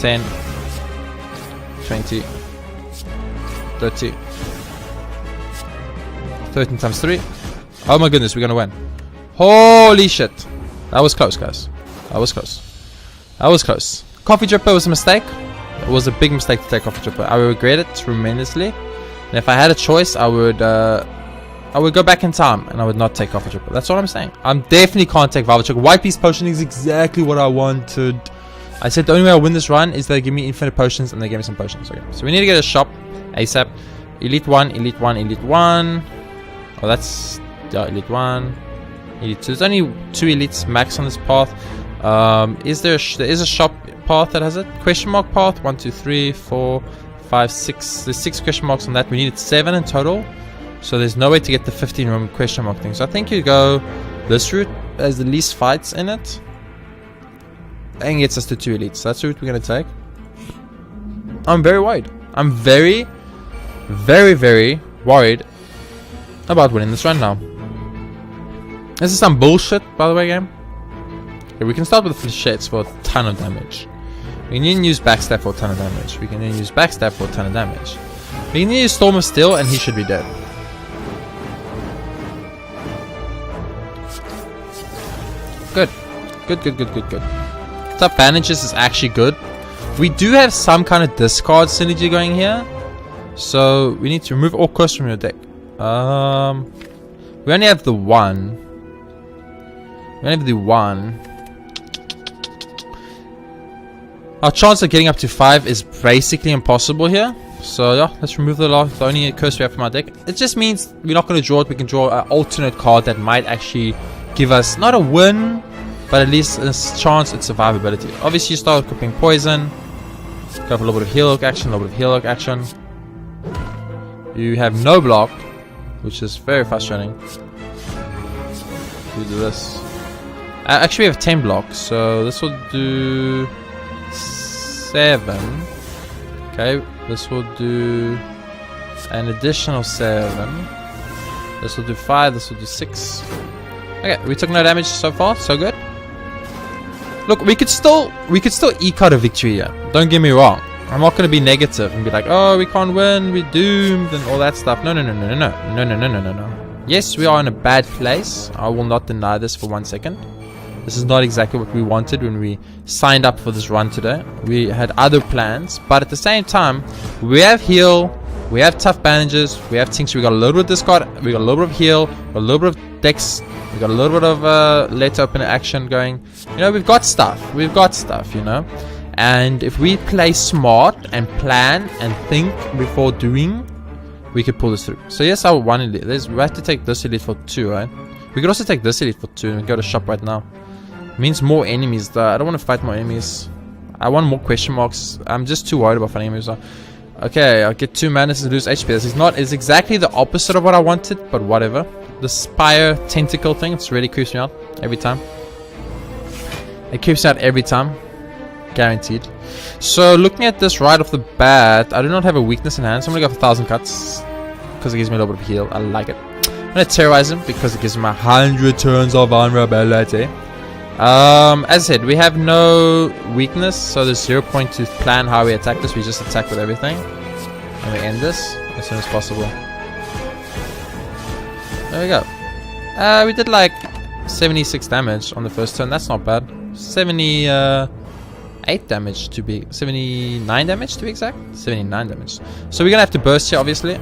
10, 20, 30, 13 times 3. Oh my goodness, we're gonna win. Holy shit. That was close, guys. That was close. That was close. Coffee Dripper was a mistake. It was a big mistake to take Coffee Dripper. I regret it tremendously. And if I had a choice, I would go back in time and I would not take Coffee Dripper. That's what I'm saying. I definitely can't take Velvet Choke. White Beast Potion is exactly what I wanted. I said the only way I'll win this run is they give me infinite potions, and they give me some potions. Okay. So we need to get a shop ASAP. Elite 1, Elite 1, Elite 1. Oh, that's... yeah, Elite 1. Elite 2. There's only 2 Elites max on this path. There is a shop path that has it. Question mark path. 1, 2, 3, 4, 5, 6. There's 6 question marks on that. We needed 7 in total. So there's no way to get the 15 room question mark thing. So I think you go this route as the least fights in it. And gets us to 2 elites. So that's the route we're going to take. I'm very worried. I'm very, very, very worried about winning this run now. This is some bullshit, by the way, game. Okay, we can start with the Flechettes for a ton of damage. We can then use Backstab for a ton of damage. We can then use Backstab for a ton of damage. We need to use Storm of Steel and he should be dead. Good. Good. Tough bandages is actually good. We do have some kind of discard synergy going here. So we need to remove all curse from your deck. We only have the one. Our chance of getting up to 5 is basically impossible here. So yeah, let's remove the only curse we have from our deck. It just means we're not going to draw it. We can draw an alternate card that might actually give us not a win, but at least a chance at survivability. Obviously, you start equipping poison. Go for a little bit of heal action, You have no block, which is very frustrating. We do this. Actually, we have 10 blocks, so this will do 7. Okay, this will do an additional 7. This will do 5. This will do 6. Okay, we took no damage so far, so good. Look, we could still eke out a victory here. Don't get me wrong. I'm not going to be negative and be like, oh, we can't win, we're doomed, and all that stuff. No. Yes, we are in a bad place. I will not deny this for 1 second. This is not exactly what we wanted when we signed up for this run today. We had other plans, but at the same time, we have heal, we have tough bandages, we have things. We got a little bit of discard, we got a little bit of heal, we got a little bit of dex, we got a little bit of let open action going. You know, we've got stuff, you know. And if we play smart and plan and think before doing, we could pull this through. So yes, our 1 elite. We have to take this elite for 2, right? We could also take this elite for 2 and go to shop right now. Means more enemies though. I don't want to fight more enemies. I want more question marks. I'm just too worried about fighting enemies now. Okay, I'll get 2 madness and lose HP. This is not, it's exactly the opposite of what I wanted, but whatever. The Spire tentacle thing, it's really creeps me out every time. It creeps me out every time. Guaranteed. So looking at this right off the bat, I do not have a weakness in hand, so I'm gonna go for 1000 cuts because it gives me a little bit of heal. I like it. I'm gonna terrorize him because it gives me 100 turns of vulnerability. As I said, we have no weakness, so there's 0 point to plan how we attack this. We just attack with everything, and we end this as soon as possible. There we go. We did like 76 damage on the first turn. That's not bad. 78 damage to be 79 damage to be exact. 79 damage. So we're gonna have to burst here, obviously,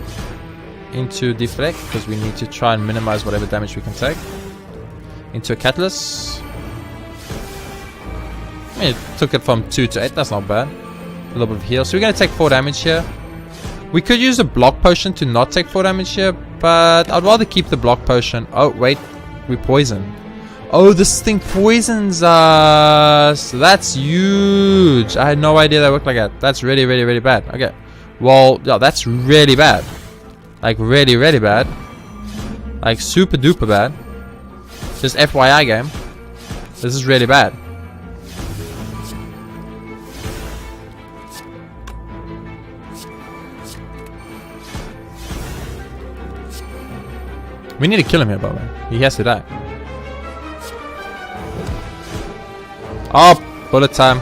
into deflect because we need to try and minimize whatever damage we can take. Into a catalyst. I mean, it took it from 2 to 8. That's not bad. A little bit of heal. So we're gonna take 4 damage here. We could use a block potion to not take 4 damage here, but I'd rather keep the block potion. Oh wait, we poison. Oh, this thing poisons us. That's huge. I had no idea that worked like that. That's really, really, really bad. Okay. Well, yeah, that's really bad. Like, really, really bad. Like, super duper bad. Just FYI game. This is really bad. We need to kill him here, by the way. He has to die. Oh, bullet time.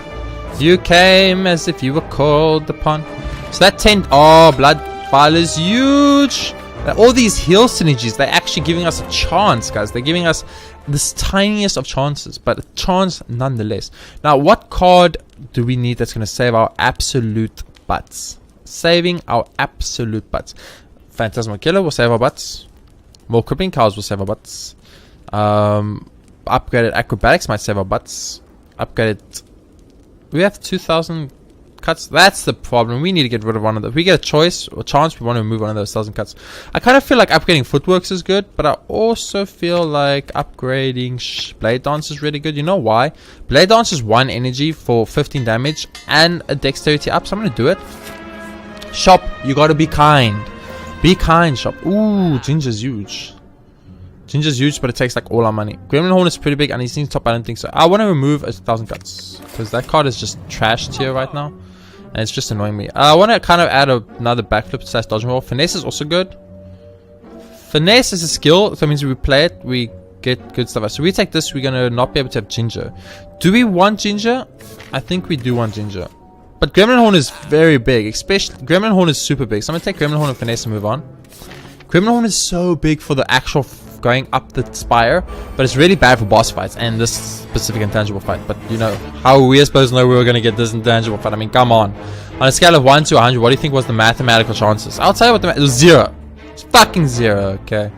You came as if you were called upon. So that 10... Oh, blood file is huge. All these heal synergies, they're actually giving us a chance, guys. They're giving us this tiniest of chances, but a chance nonetheless. Now, what card do we need that's going to save our absolute butts? Saving our absolute butts. Phantasmal Killer will save our butts. More Crippling Cows will save our butts. Upgraded Acrobatics might save our butts. Upgraded... We have 2,000 cuts. That's the problem. We need to get rid of one of those. If we get a choice or chance, we want to remove one of those 1,000 cuts. I kind of feel like upgrading Footworks is good, but I also feel like upgrading Blade Dance is really good. You know why? Blade Dance is 1 energy for 15 damage and a dexterity up, so I'm going to do it. Shop, you got to be kind. Be kind, shop. Ooh, Ginger's huge. Ginger's huge, but it takes like all our money. Gremlin Horn is pretty big, and he's in top. I don't think so. I want to remove 1,000 cuts because that card is just trashed here right now, and it's just annoying me. I want to kind of add another backflip / dodge roll. Finesse is also good. Finesse is a skill, so it means we play it, we get good stuff. So we take this, we're gonna not be able to have Ginger. Do we want Ginger? I think we do want Ginger. But Gremlin Horn is very big. Especially, Gremlin Horn is super big. So I'm going to take Gremlin Horn and Finesse and move on. Gremlin Horn is so big for the actual going up the spire. But it's really bad for boss fights and this specific intangible fight. But, you know, how are we supposed to know we were going to get this intangible fight? I mean, come on. On a scale of 1 to 100, what do you think was the mathematical chances? I'll tell you what it was 0. It's fucking 0, okay.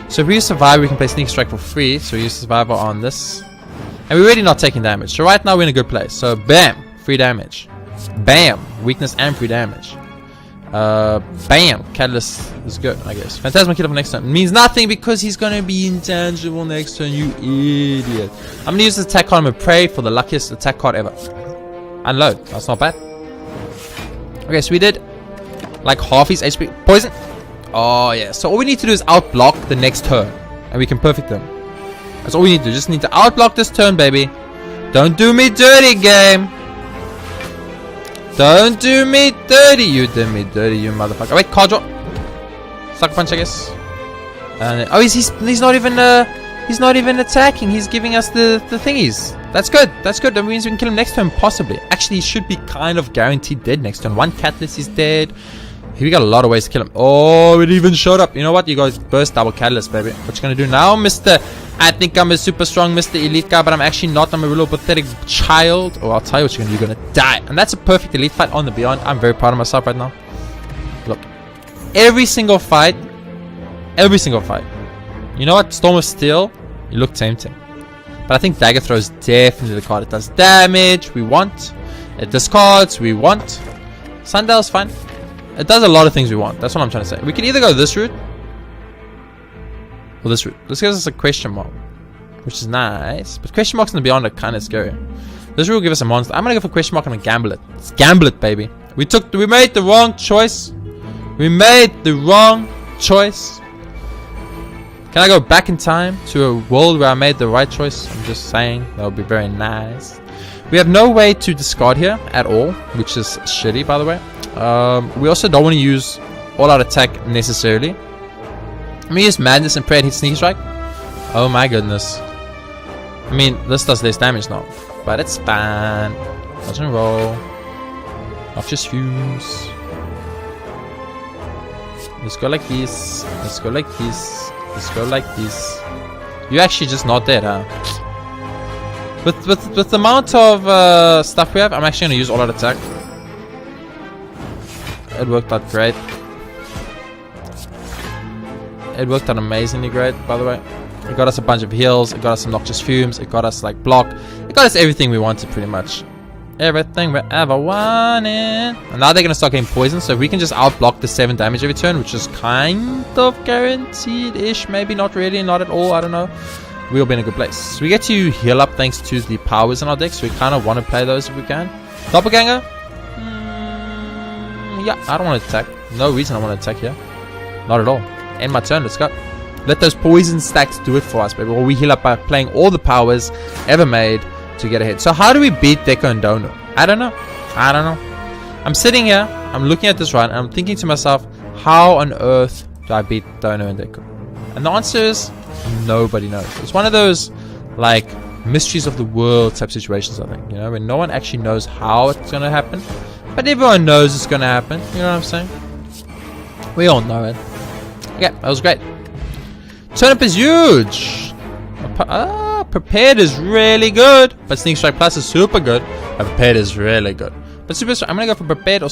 So if we use Survivor, we can play Sneak Strike for free. So we use Survivor on this. And we're really not taking damage. So right now we're in a good place. So bam, free damage. Bam, weakness and free damage. Bam, Catalyst is good, I guess. Phantasma Killer for next turn. Means nothing because he's going to be intangible next turn, you idiot. I'm going to use the attack card and pray for the luckiest attack card ever. Unload, that's not bad. Okay, so we did like half his HP. Poison. Oh yeah, so all we need to do is outblock the next turn. And we can perfect them. That's all we need to do. Just need to outblock this turn, baby. Don't do me dirty, game. Don't do me dirty. You did me dirty, you motherfucker. Wait, card draw. Sucker punch, I guess. And oh, he's not even attacking. He's giving us the thingies. That's good. That's good. That means we can kill him next turn, possibly. Actually, he should be kind of guaranteed dead next turn. One Catalyst is dead. We got a lot of ways to kill him. Oh, it even showed up. You know what? You guys burst double Catalyst, baby. What you gonna do now, Mr. I think I'm a super strong Mr. Elite guy, but I'm actually not. I'm a little pathetic child. Oh, I'll tell you what you're gonna do. You're gonna die. And that's a perfect Elite fight on the Beyond. I'm very proud of myself right now. Look. Every single fight. Every single fight. You know what? Storm of Steel. You look tempting. But I think Dagger Throw is definitely the card. It does damage. We want. It discards. We want. Sundial's fine. It does a lot of things we want. That's what I'm trying to say. We can either go this route. Or this route. This gives us a question mark. Which is nice. But question marks in the Beyond are kind of scary. This route will give us a monster. I'm going to go for question mark and gamble it. Let's gamble it, baby. We made the wrong choice. We made the wrong choice. Can I go back in time to a world where I made the right choice? I'm just saying. That would be very nice. We have no way to discard here at all. Which is shitty, by the way. We also don't want to use all-out attack necessarily. I'm going to use Madness and pray and hit Sneak Strike. Oh my goodness. I mean, this does less damage now. But it's fine. Dodge and roll. Noxious Fumes. Let's go like this. Let's go like this. Let's go like this. You're actually just not dead, huh? With the amount of stuff we have, I'm actually going to use all-out attack. It worked out great. It worked out amazingly great, by the way. It got us a bunch of heals. It got us some Noxious Fumes. It got us like block. It got us everything we wanted, pretty much. Everything we ever wanted. And now they're going to start getting poisoned. So if we can just outblock the 7 damage every turn, which is kind of guaranteed-ish. Maybe not really, not at all. I don't know. We'll be in a good place. So we get to heal up thanks to the powers in our deck. So we kind of want to play those if we can. Doppelganger. Yeah, I don't want to attack. No reason I want to attack here. Not at all. End my turn. Let's go. Let those poison stacks do it for us, baby. Or we heal up by playing all the powers ever made to get ahead. So how do we beat Deco and Dono? I don't know. I don't know. I'm sitting here. I'm looking at this run. And I'm thinking to myself, how on earth do I beat Dono and Deco? And the answer is nobody knows. It's one of those like mysteries of the world type situations, I think. You know, when no one actually knows how it's going to happen. But everyone knows it's going to happen. You know what I'm saying? We all know it. Okay, that was great. Turnip is huge. Prepared is really good. But Sneak Strike Plus is super good. And Prepared is really good. But Super Strike, I'm going to go for Prepared. Or,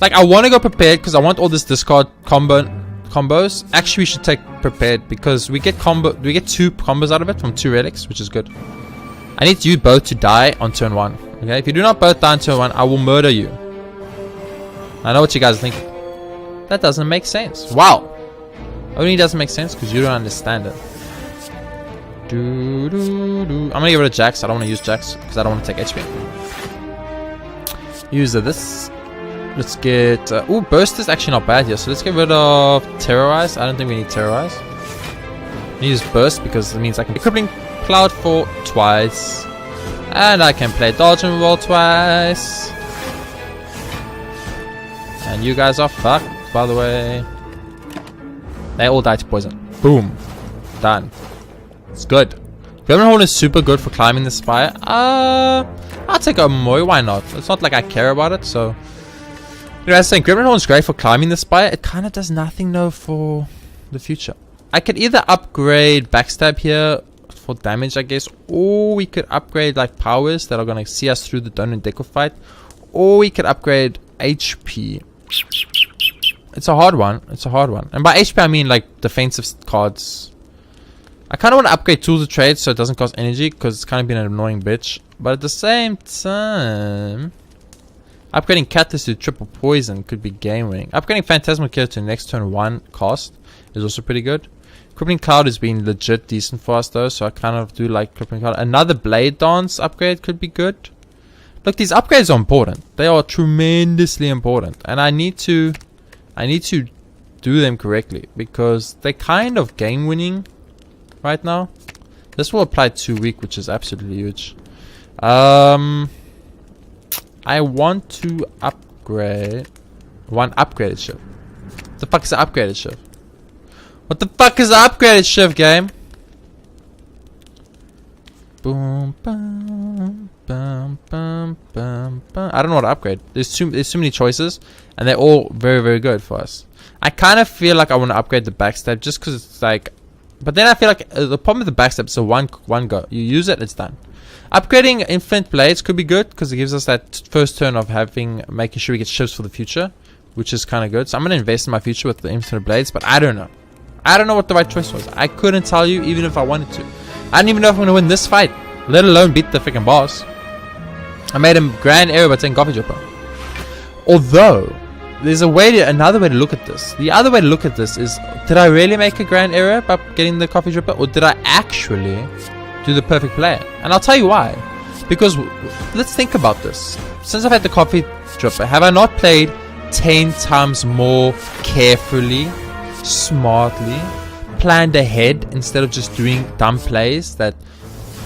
like, I want to go Prepared because I want all this discard combos. Actually, we should take Prepared because we get 2 combos out of it from 2 relics, which is good. I need you both to die on turn 1. Okay, if you do not both die on turn 1, I will murder you. I know what you guys think. That doesn't make sense. Wow. Only doesn't make sense because you don't understand it. I'm gonna get rid of Jax. I don't want to use Jax because I don't want to take HP. Use this. Let's get... ooh, Burst is actually not bad here. So let's get rid of Terrorize. I don't think we need Terrorize. I use Burst because it means I can... Crippling Cloud for twice. And I can play Dodge and Roll twice. And you guys are fucked, by the way. They all die to poison. Boom. Done. It's good. Gremlin Horn is super good for climbing the spire. I'll take a Moi, why not? It's not like I care about it, so... You know, I was saying, Gremlin Horn's great for climbing the spire. It kind of does nothing, though, for the future. I could either upgrade Backstab here for damage, I guess, or we could upgrade, like, powers that are going to see us through the Don and Deco fight, or we could upgrade HP. It's a hard one. It's a hard one. And by HP, I mean, like, defensive cards. I kind of want to upgrade Tools of Trade so it doesn't cost energy, because it's kind of been an annoying bitch. But at the same time... Upgrading Catalyst to triple poison could be game winning. Upgrading Phantasmal Killer to next turn 1 cost is also pretty good. Crippling Cloud has been legit decent for us though, so I kind of do like Crippling Cloud. Another Blade Dance upgrade could be good. Look, these upgrades are important. They are tremendously important. And I need to do them correctly, because they're kind of game winning right now. This will apply 2 week, which is absolutely huge. I want to upgrade one upgraded ship. What the fuck is an upgraded ship? What the fuck is an upgraded ship, game? Boom, bum, bum, bum, bum, bum. I don't know what to upgrade. There's too many choices, and they're all very, very good for us. I kind of feel like I want to upgrade the Backstab just because it's like... But then I feel like the problem with the Backstab is a one go. You use it, it's done. Upgrading Infinite Blades could be good because it gives us that first turn of making sure we get ships for the future, which is kind of good. So I'm going to invest in my future with the Infinite Blades, but I don't know. I don't know what the right choice was. I couldn't tell you even if I wanted to. I don't even know if I'm going to win this fight, let alone beat the freaking boss. I made a grand error by taking Coffee Dripper. Although, there's another way to look at this. The other way to look at this is, did I really make a grand error by getting the Coffee Dripper, or did I actually do the perfect plan? And I'll tell you why. Because let's think about this. Since I've had the Coffee Dripper, have I not played 10 times more carefully, smartly, planned ahead instead of just doing dumb plays that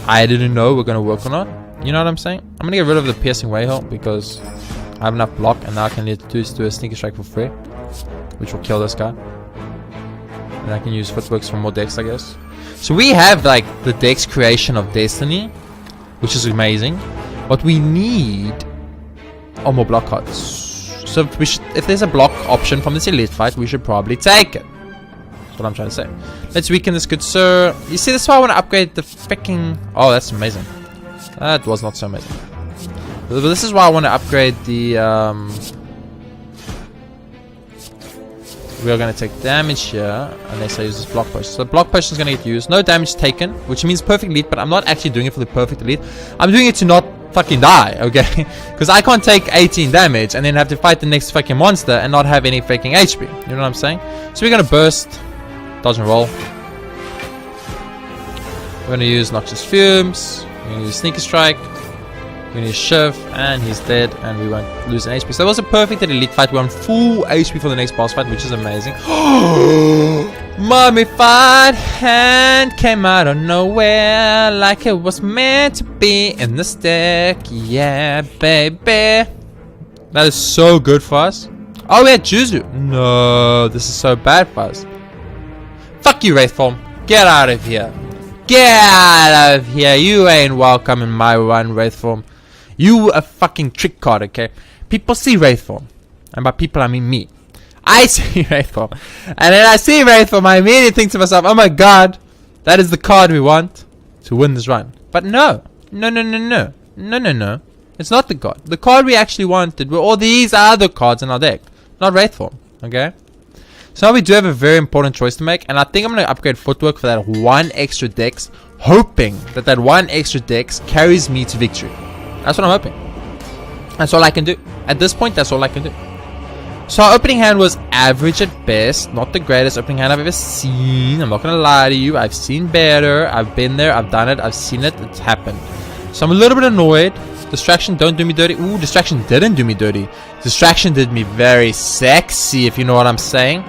I didn't know were going to work or not? You know what I'm saying? I'm going to get rid of the Piercing Wayhill because I have enough block, and now I can do a Sneaky Strike for free, which will kill this guy. And I can use Footworks for more decks, I guess. So we have like the Dex Creation of Destiny, which is amazing. What we need are more block cards. So if there's a block option from this elite fight, we should probably take it. That's what I'm trying to say. Let's weaken this good sir. You see, this is why I want to upgrade the freaking... Oh, that's amazing. That was not so amazing. But this is why I want to upgrade the... We are going to take damage here unless I use this block potion. So the block potion is going to get used. No damage taken, which means perfect elite, but I'm not actually doing it for the perfect elite. I'm doing it to not fucking die, okay? Because I can't take 18 damage and then have to fight the next fucking monster and not have any freaking HP. You know what I'm saying? So we're going to burst, dodge and roll. We're going to use Noxious Fumes. We're going to use Sneaky Strike. We're going to use Shift, and he's dead, and we won't lose an HP. So that was a perfect elite fight. We're on full HP for the next boss fight, which is amazing. Mummified hand came out of nowhere like it was meant to be in this deck. Yeah, baby. That is so good for us. Oh, we had Juzu. No, this is so bad for us. Fuck you, Wraithform. Get out of here. Get out of here. You ain't welcome in my one, Wraithform. You a fucking trick card, okay? People see Wraithform. And by people, I mean me. I see Wraithform. And then I see Wraithform, I immediately think to myself, oh my god, that is the card we want to win this run. But no. No. It's not the card. The card we actually wanted were all these other cards in our deck. Not Wraithform, okay? So now we do have a very important choice to make. And I think I'm going to upgrade Footwork for that one extra dex, hoping that that one extra dex carries me to victory. That's what I'm hoping. That's all I can do. At this point, that's all I can do. So our opening hand was average at best. Not the greatest opening hand I've ever seen. I'm not going to lie to you. I've seen better. I've been there. I've done it. I've seen it. It's happened. So I'm a little bit annoyed. Distraction, don't do me dirty. Ooh, Distraction didn't do me dirty. Distraction did me very sexy, if you know what I'm saying.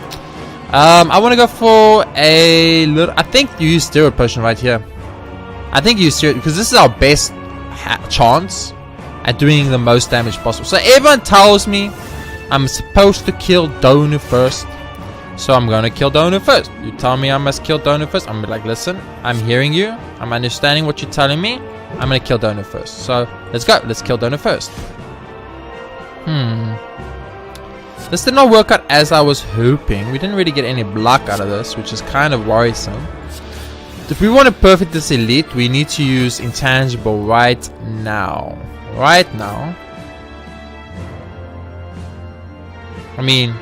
I want to go for a little... I think you use Steroid Potion right here. I think you use Steroid... Because this is our best chance at doing the most damage possible. So everyone tells me I'm supposed to kill Donu first. So I'm going to kill Donu first. You tell me I must kill Donu first. I'm like, listen, I'm hearing you. I'm understanding what you're telling me. I'm gonna kill Dono first. So let's go. Let's kill Dono first. This did not work out as I was hoping. We didn't really get any block out of this, which is kind of worrisome. If we want to perfect this elite, we need to use intangible right now. Right now. I mean,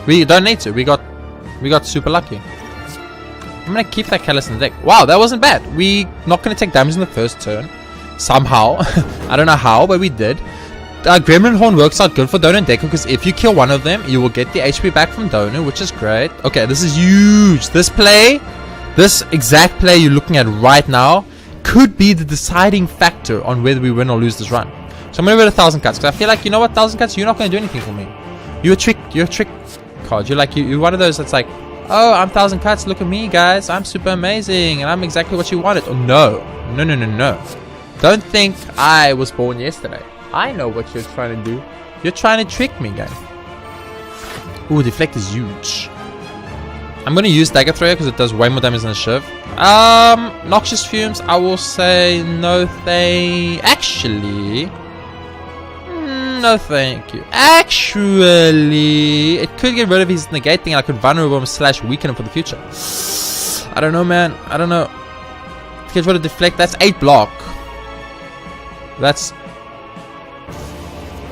we don't need to. We got super lucky. I'm gonna keep that Callus in the deck. Wow, that wasn't bad. We not gonna take damage in the first turn. Somehow. I don't know how, but we did. Gremlin Horn works out good for Dono and Deku because if you kill one of them, you will get the HP back from Dono, which is great. Okay, this is huge. This play, this exact play you're looking at right now, could be the deciding factor on whether we win or lose this run. So I'm gonna read 1,000 cuts because I feel like, you know what, 1,000 cuts, you're not gonna do anything for me. You're a trick card. You're like you're one of those that's like, oh, I'm 1,000 cuts. Look at me, guys. I'm super amazing, and I'm exactly what you wanted. Oh no. Don't think I was born yesterday. I know what you're trying to do. You're trying to trick me, guys. Ooh, deflect is huge. I'm gonna use Dagger Thrower because it does way more damage than a Shiv. Noxious Fumes, I will say no thank. Actually, no thank you. Actually, it could get rid of his negating, and I could vulnerable him / weaken him for the future. I don't know, man. I don't know. Get rid of deflect. That's 8 block. That's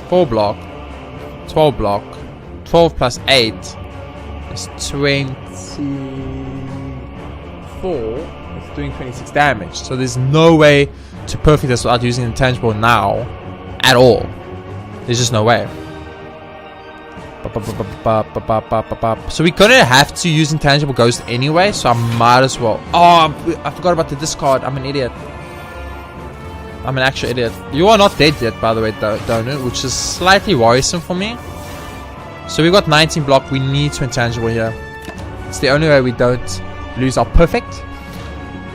4 block. 12 block. 12 plus 8 is 24. It's doing 26 damage. So there's no way to perfect this without using intangible now at all. There's just no way. So we're gonna have to use intangible ghost anyway, so I might as well. Oh, I forgot about the discard. I'm an idiot. I'm an actual idiot. You are not dead yet, by the way, Dono, which is slightly worrisome for me. So we got 19 block. We need to intangible here. It's the only way we don't lose our perfect.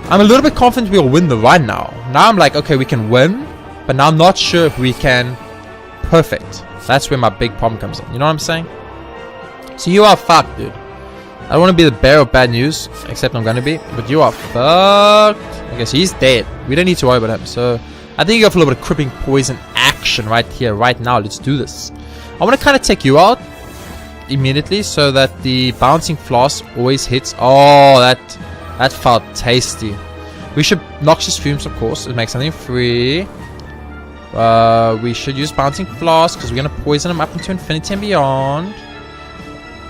I'm a little bit confident we'll win the run now. Now I'm like, okay, we can win, but now I'm not sure if we can perfect. That's where my big problem comes in. You know what I'm saying? So you are fucked, dude. I don't want to be the bearer of bad news, except I'm gonna be, but you are fucked. Okay, so he's dead. We don't need to worry about him. So I think you go for a little bit of crippling poison action right here, right now. Let's do this. I want to kind of take you out immediately so that the bouncing floss always hits. Oh, that felt tasty. We should Noxious Fumes, of course. It makes something free. We should use bouncing floss because we're gonna poison him up into infinity and beyond.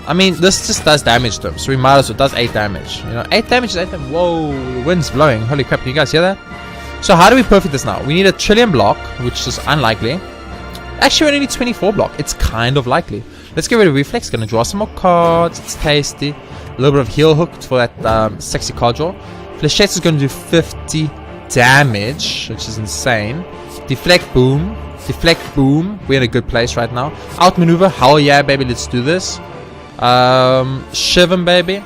I mean, this just does damage to him, so we might as well. It does 8 damage. You know, 8 damage is 8 damage. Whoa, the wind's blowing. Holy crap, can you guys hear that? So how do we perfect this now? We need a trillion block, which is unlikely. Actually, we only need 24 block. It's kind of likely. Let's get rid of reflex. Gonna draw some more cards. It's tasty. A little bit of heal hook for that sexy card draw. Flechette is gonna do 50 damage, which is insane. Deflect, boom. Deflect, boom. We're in a good place right now. Outmaneuver. Hell yeah, baby. Let's do this. Shiv him, baby.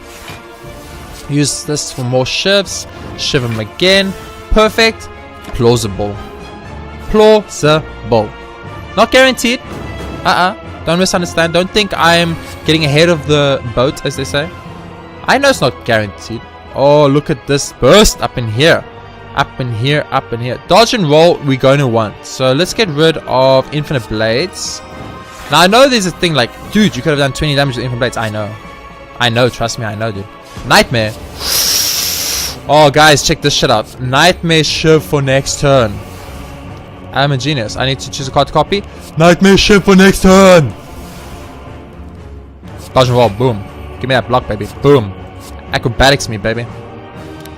Use this for more shivs. Shiv him again. Perfect. Plausible. Plausible. Not guaranteed. Don't misunderstand. Don't think I'm getting ahead of the boat, as they say. I know it's not guaranteed. Oh, look at this burst up in here. Up in here, up in here. Dodge and roll, we're going to want. So let's get rid of infinite blades. Now I know there's a thing like, dude, you could have done 20 damage with infinite blades. I know. I know, trust me, I know, dude. Nightmare. Oh, guys, check this shit out. Nightmare Shiv for next turn. I'm a genius. I need to choose a card to copy. Nightmare Shiv for next turn. Dodge and roll, boom. Give me that block, baby. Boom. Acrobatics me, baby.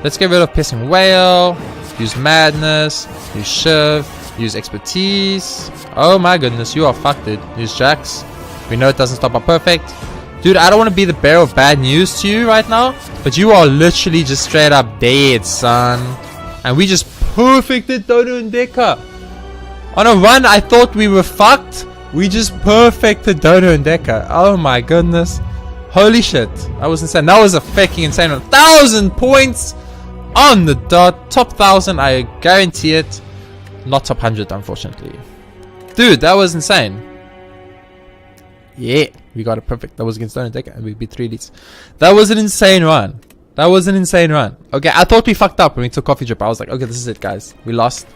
Let's get rid of Pissing Whale. Use Madness. Use Shiv. Use Expertise. Oh my goodness, you are fucked, dude. Use Jax. We know it doesn't stop our perfect. Dude, I don't want to be the bearer of bad news to you right now, but you are literally just straight up dead, son. And we just perfected Dono and Deca. On a run, I thought we were fucked. We just perfected Dono and Deca. Oh my goodness. Holy shit. That was insane. That was a fucking insane 1,000 points on the dot. Top 1,000, I guarantee it. Not top 100, unfortunately. Dude, that was insane. Yeah, we got it perfect. That was against Dono and Deca, and we beat 3 elites. That was an insane run. That was an insane run. Okay, I thought we fucked up when we took Coffee Dripper. I was like, okay, this is it, guys. We lost.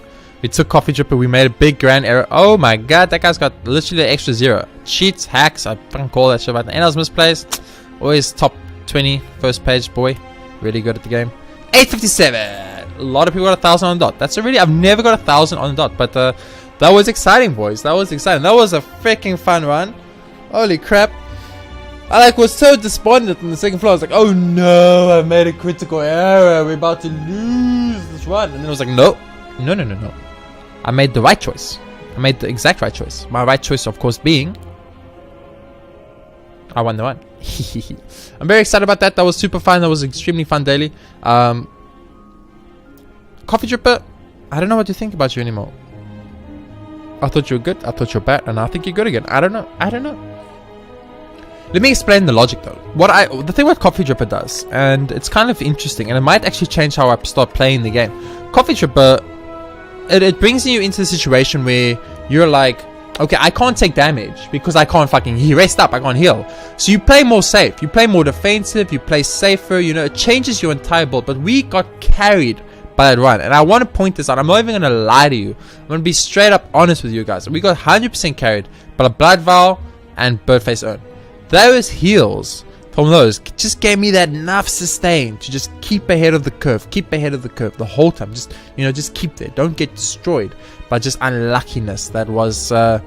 We took Coffee Dripper. We made a big grand error. Oh my god, that guy's got literally an extra 0. Cheats, hacks, I fucking call that shit about the end. I was misplaced. Always top 20, first page, boy. Really good at the game. 857. A lot of people got 1,000 on the dot. That's already, I've never got 1,000 on the dot. But that was exciting, boys. That was exciting. That was a freaking fun run. Holy crap. I was so despondent on the second floor. I was like, oh no, I made a critical error. We're about to lose this run. And then I was like, no. No. I made the right choice. I made the exact right choice. My right choice, of course, being I won the run. I'm very excited about that. That was super fun. That was extremely fun daily. Coffee Dripper, I don't know what to think about you anymore. I thought you were good. I thought you were bad. And I think you're good again. I don't know. Let me explain the logic though. The thing what Coffee Dripper does, and it's kind of interesting, and it might actually change how I start playing the game. Coffee Dripper, it brings you into the situation where you're like, okay, I can't take damage because I can't fucking rest up, I can't heal. So you play more safe, you play more defensive, you play safer, you know, it changes your entire build. But we got carried by that run, and I want to point this out. I'm not even going to lie to you. I'm going to be straight up honest with you guys. We got 100% carried by a Blood Vial and Birdface Urn. Those heals from those just gave me that enough sustain to just keep ahead of the curve, the whole time. Just, you know, just keep there. Don't get destroyed by just unluckiness. That was, well,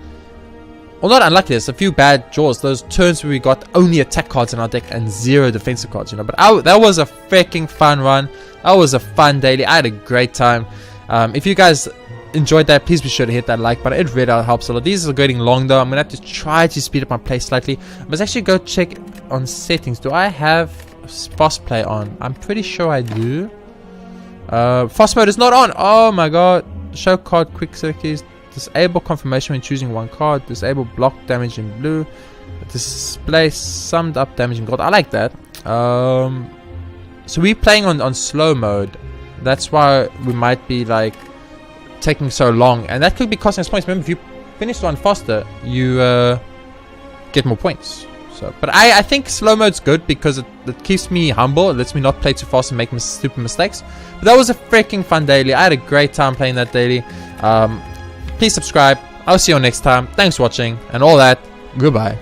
not unluckiness, a few bad draws. Those turns where we got only attack cards in our deck and 0 defensive cards, you know. But that was a freaking fun run. That was a fun daily. I had a great time. If you guys enjoyed that, please be sure to hit that like button. It really helps a lot. These are getting long though. I'm gonna have to try to speed up my play slightly. I must actually go check on settings. Do I have fast play on? I'm pretty sure I do. Fast mode is not on. Oh my god. Show card quick select keys. Disable confirmation when choosing one card. Disable block damage in blue. Display summed up damage in gold. I like that. So we're playing on slow mode. That's why we might be like taking so long, and that could be costing us points. Remember, if you finish one faster, you get more points. So, but I think slow mode's good because it keeps me humble. It lets me not play too fast and make stupid mistakes. But that was a freaking fun daily. I had a great time playing that daily. Please subscribe. I'll see you next time. Thanks for watching and all that. Goodbye.